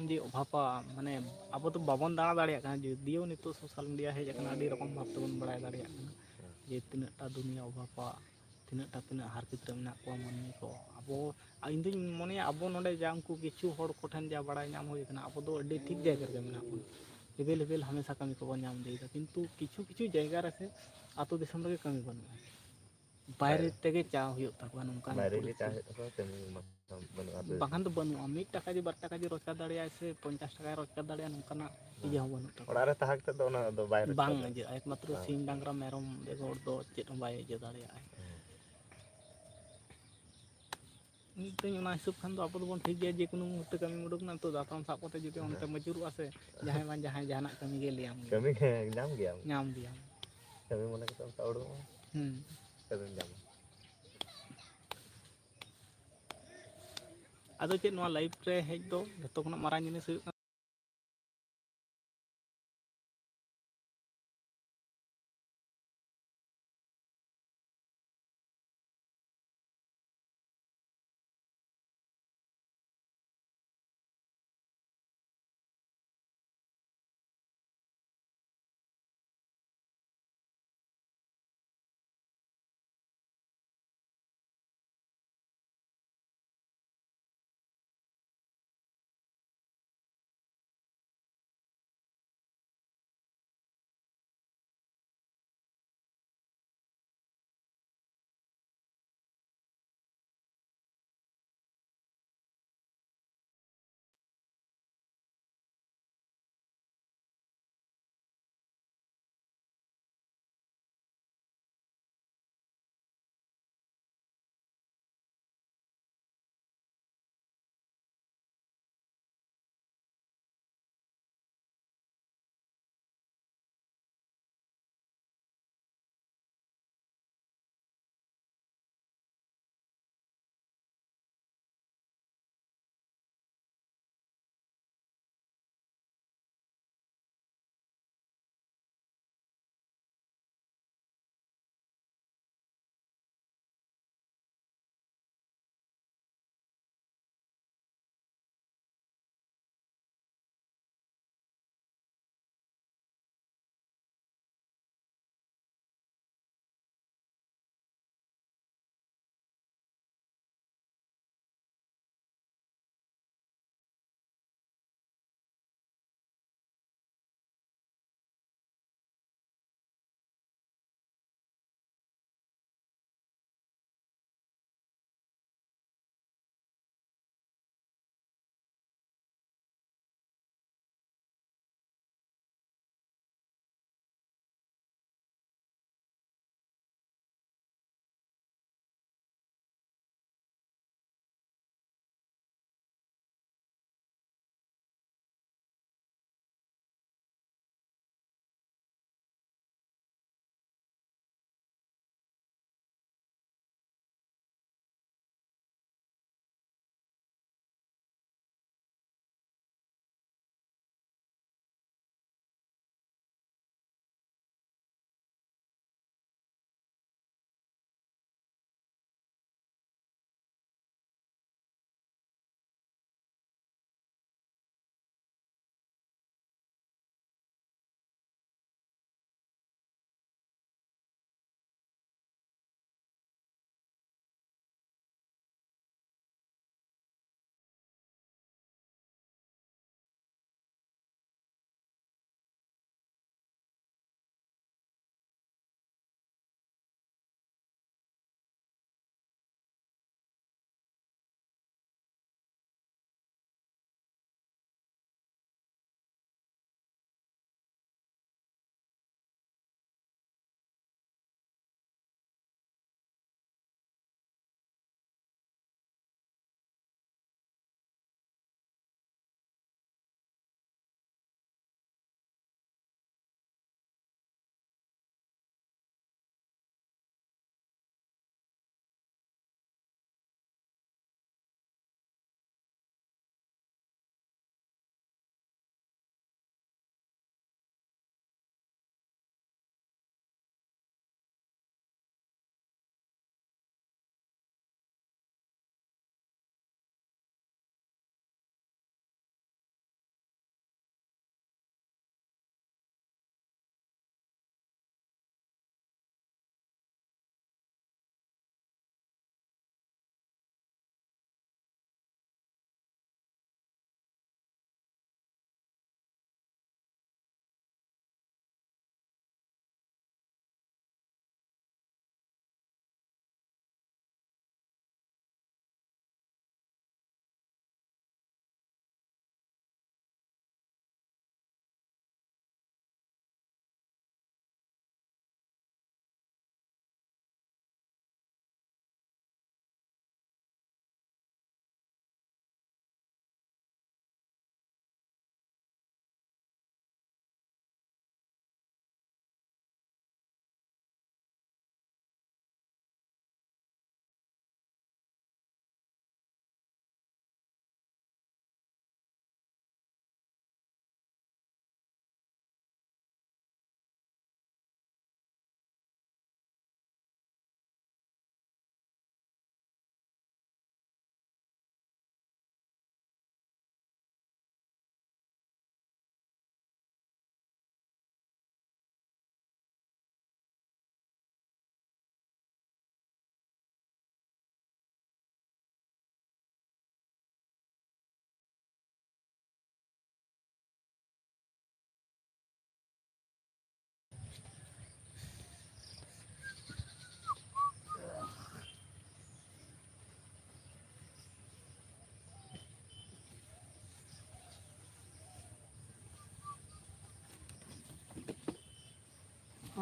Speaker 1: ᱡᱮ ᱚᱵᱷᱟᱵᱟ ᱢᱟᱱᱮ ᱟᱵᱚ ᱫᱚ ᱵᱟᱵᱚᱱ ᱫᱟᱬᱟ ᱫᱟᱲᱮᱭᱟᱜ ᱠᱟᱱᱟ, ᱡᱩᱫᱤᱭᱳ ᱱᱤᱛᱚᱜ ᱥᱳᱥᱟᱞ ᱢᱤᱰᱤᱭᱟ ᱦᱮᱡ ᱟᱠᱟᱱᱟ ᱟᱹᱰᱤ ᱨᱚᱠᱚᱢ ᱵᱷᱟᱵ ᱛᱮᱵᱚᱱ ᱵᱟᱲᱟᱭ ᱫᱟᱲᱮᱭᱟᱜ ᱠᱟᱱᱟ ᱡᱮ ᱛᱤᱱᱟᱹᱜ ᱴᱟ ᱫᱩᱱᱤᱭᱟᱹ ᱚᱵᱷᱟᱵᱟ, ᱛᱤᱱᱟᱹᱜ ᱦᱟᱨᱠᱮᱛ ᱨᱮ ᱢᱮᱱᱟᱜ ᱠᱚᱣᱟ ᱢᱟᱹᱱᱢᱤ ᱠᱚ᱾ ᱟᱵᱚ ᱤᱧ ᱫᱩᱧ ᱢᱚᱱᱮᱭᱟ ᱟᱵᱚ ᱱᱚᱰᱮ ᱡᱟ ᱩᱱᱠᱩ ᱠᱤᱪᱷᱩ ᱦᱚᱲ ᱠᱚᱴᱷᱮᱱ ᱡᱟ ᱵᱟᱲᱟᱭ ᱧᱟᱢ ᱦᱩᱭ ᱟᱠᱟᱱᱟ, ᱟᱵᱚ ᱫᱚ ᱟᱹᱰᱤ ᱴᱷᱤᱠ ᱡᱟᱭᱜᱟ ᱨᱮᱜᱮ ᱢᱮᱱᱟᱜ ᱵᱚᱱᱟ, ᱮᱵᱮᱞᱮᱵᱮᱞ ᱦᱟᱢᱮᱥᱟ ᱠᱟᱹᱢᱤ ᱠᱚᱵᱚᱱ ᱧᱟᱢ ᱤᱫᱤᱭᱮᱫᱟ, ᱠᱤᱱᱛᱩ ᱠᱤᱪᱷᱩ ᱠᱤᱪᱷᱩ ᱡᱟᱭᱜᱟ ᱨᱮᱥᱮ ᱟᱹᱛᱩ ᱫᱤᱥᱚᱢ ᱨᱮᱜᱮ ᱠᱟᱹᱢᱤ ᱵᱟᱹᱱᱩᱜᱼᱟ, ᱵᱟᱭᱨᱮ ᱛᱮᱜᱮ ᱪᱟᱣ ᱦᱩᱭᱩᱜ ᱛᱟᱠᱚᱣᱟ ᱱᱚᱝᱠᱟᱱ
Speaker 2: ᱵᱟᱭᱨᱮ ᱜᱮ ᱪᱟᱜ
Speaker 1: ᱯᱚᱨᱤᱥᱛᱷᱤᱛᱤ᱾
Speaker 2: ᱦᱩᱭᱩᱜ ᱛᱟᱠᱚᱣᱟ, ᱠᱟᱹᱢᱤ ᱵᱟᱹᱱᱩᱜᱼᱟ ᱟᱹᱛᱩ ᱫᱤᱥᱚᱢ
Speaker 1: ᱵᱟᱠᱷᱟᱱ ᱫᱚ
Speaker 2: ᱨᱮ᱾
Speaker 1: ᱵᱟᱹᱱᱩᱜᱼᱟ, 1 ᱴᱟᱠᱟ ᱡᱮ 2 ᱴᱟᱠᱟ ᱡᱮ ᱨᱳᱡᱽᱜᱟᱨ ᱫᱟᱲᱮᱭᱟᱜᱼᱟᱭ ᱥᱮ 50 ᱴᱟᱠᱟᱭ ᱨᱳᱡᱽᱜᱟᱨ ᱫᱟᱲᱮᱭᱟᱜᱼᱟ ᱱᱚᱝᱠᱟᱱᱟᱜ ᱤᱭᱟᱹ ᱦᱚᱸ ᱵᱟᱹᱱᱩᱜ ᱛᱟᱠᱚᱣᱟ᱾
Speaker 2: ᱚᱲᱟᱜ ᱨᱮ ᱛᱟᱦᱮᱸ ᱠᱟᱛᱮᱫ ᱫᱚ ᱚᱱᱟ ᱫᱚ ᱵᱟᱭ ᱨᱳᱡᱽᱜᱟᱨ
Speaker 1: ᱵᱟᱝ
Speaker 2: ᱫᱟᱲᱮᱭᱟᱜᱼᱟ᱾
Speaker 1: ᱤᱭᱟᱹᱜᱼᱟ, ᱮᱠᱢᱟᱛᱨᱚ
Speaker 2: ᱵᱟᱝ
Speaker 1: ᱥᱤᱢ ᱰᱟᱝᱨᱟ ᱢᱮᱨᱚᱢ ᱵᱮᱜᱚᱨ ᱫᱚ ᱪᱮᱫ ᱦᱚᱸ ᱵᱟᱭ ᱤᱭᱟᱹ ᱫᱟᱲᱮᱭᱟᱜᱼᱟ᱾ ᱤᱧ ᱚᱱᱟ ᱦᱤᱥᱟᱹᱵ ᱠᱷᱟᱱ ᱫᱚ ᱟᱵᱚ ᱫᱚᱵᱚᱱ ᱴᱷᱤᱠ ᱜᱮᱭᱟ, ᱡᱮᱠᱳᱱᱳ ᱢᱩᱦᱩᱨᱛᱚ ᱠᱟᱹᱢᱤ ᱩᱰᱩᱠ ᱮᱱᱟ ᱛᱚ ᱫᱟᱛᱨᱚᱢ ᱥᱟᱵ ᱠᱟᱛᱮ ᱡᱩᱫᱤ ᱚᱱᱛᱮᱢ ᱟᱹᱪᱩᱨᱚᱜᱼᱟ ᱥᱮ ᱡᱟᱦᱟᱸᱭ ᱵᱟᱝ ᱡᱟᱦᱟᱸᱭ ᱡᱟᱦᱟᱱᱟᱜ ᱠᱟᱹᱢᱤ ᱜᱮ ᱞᱟᱹᱭᱟᱢ ᱜᱮᱭᱟ,
Speaker 2: ᱠᱟᱹᱢᱤ ᱧᱟᱢ ᱜᱮᱭᱟᱢ,
Speaker 1: ᱧᱟᱢ ᱜᱮᱭᱟᱢ᱾
Speaker 2: ᱠᱟᱹᱢᱤ ᱢᱚᱱᱮ ᱠᱟᱛᱮ ᱚᱱᱠᱟ ᱩᱰᱩᱠᱚᱜᱼᱟ,
Speaker 1: ᱦᱩᱸ
Speaker 2: ᱠᱟᱹᱢᱤᱢ ᱧᱟᱢᱟ᱾
Speaker 1: ᱟᱫᱚ ᱪᱮᱫ ᱱᱚᱣᱟ ᱞᱟᱭᱤᱯᱷ ᱨᱮ ᱦᱮᱡ ᱫᱚ ᱡᱷᱚᱛᱚ ᱠᱷᱚᱱᱟᱜ ᱢᱟᱨᱟᱝ ᱡᱤᱱᱤᱥ ᱦᱩᱭᱩᱜ ᱠᱟᱱᱟ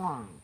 Speaker 3: Mwah.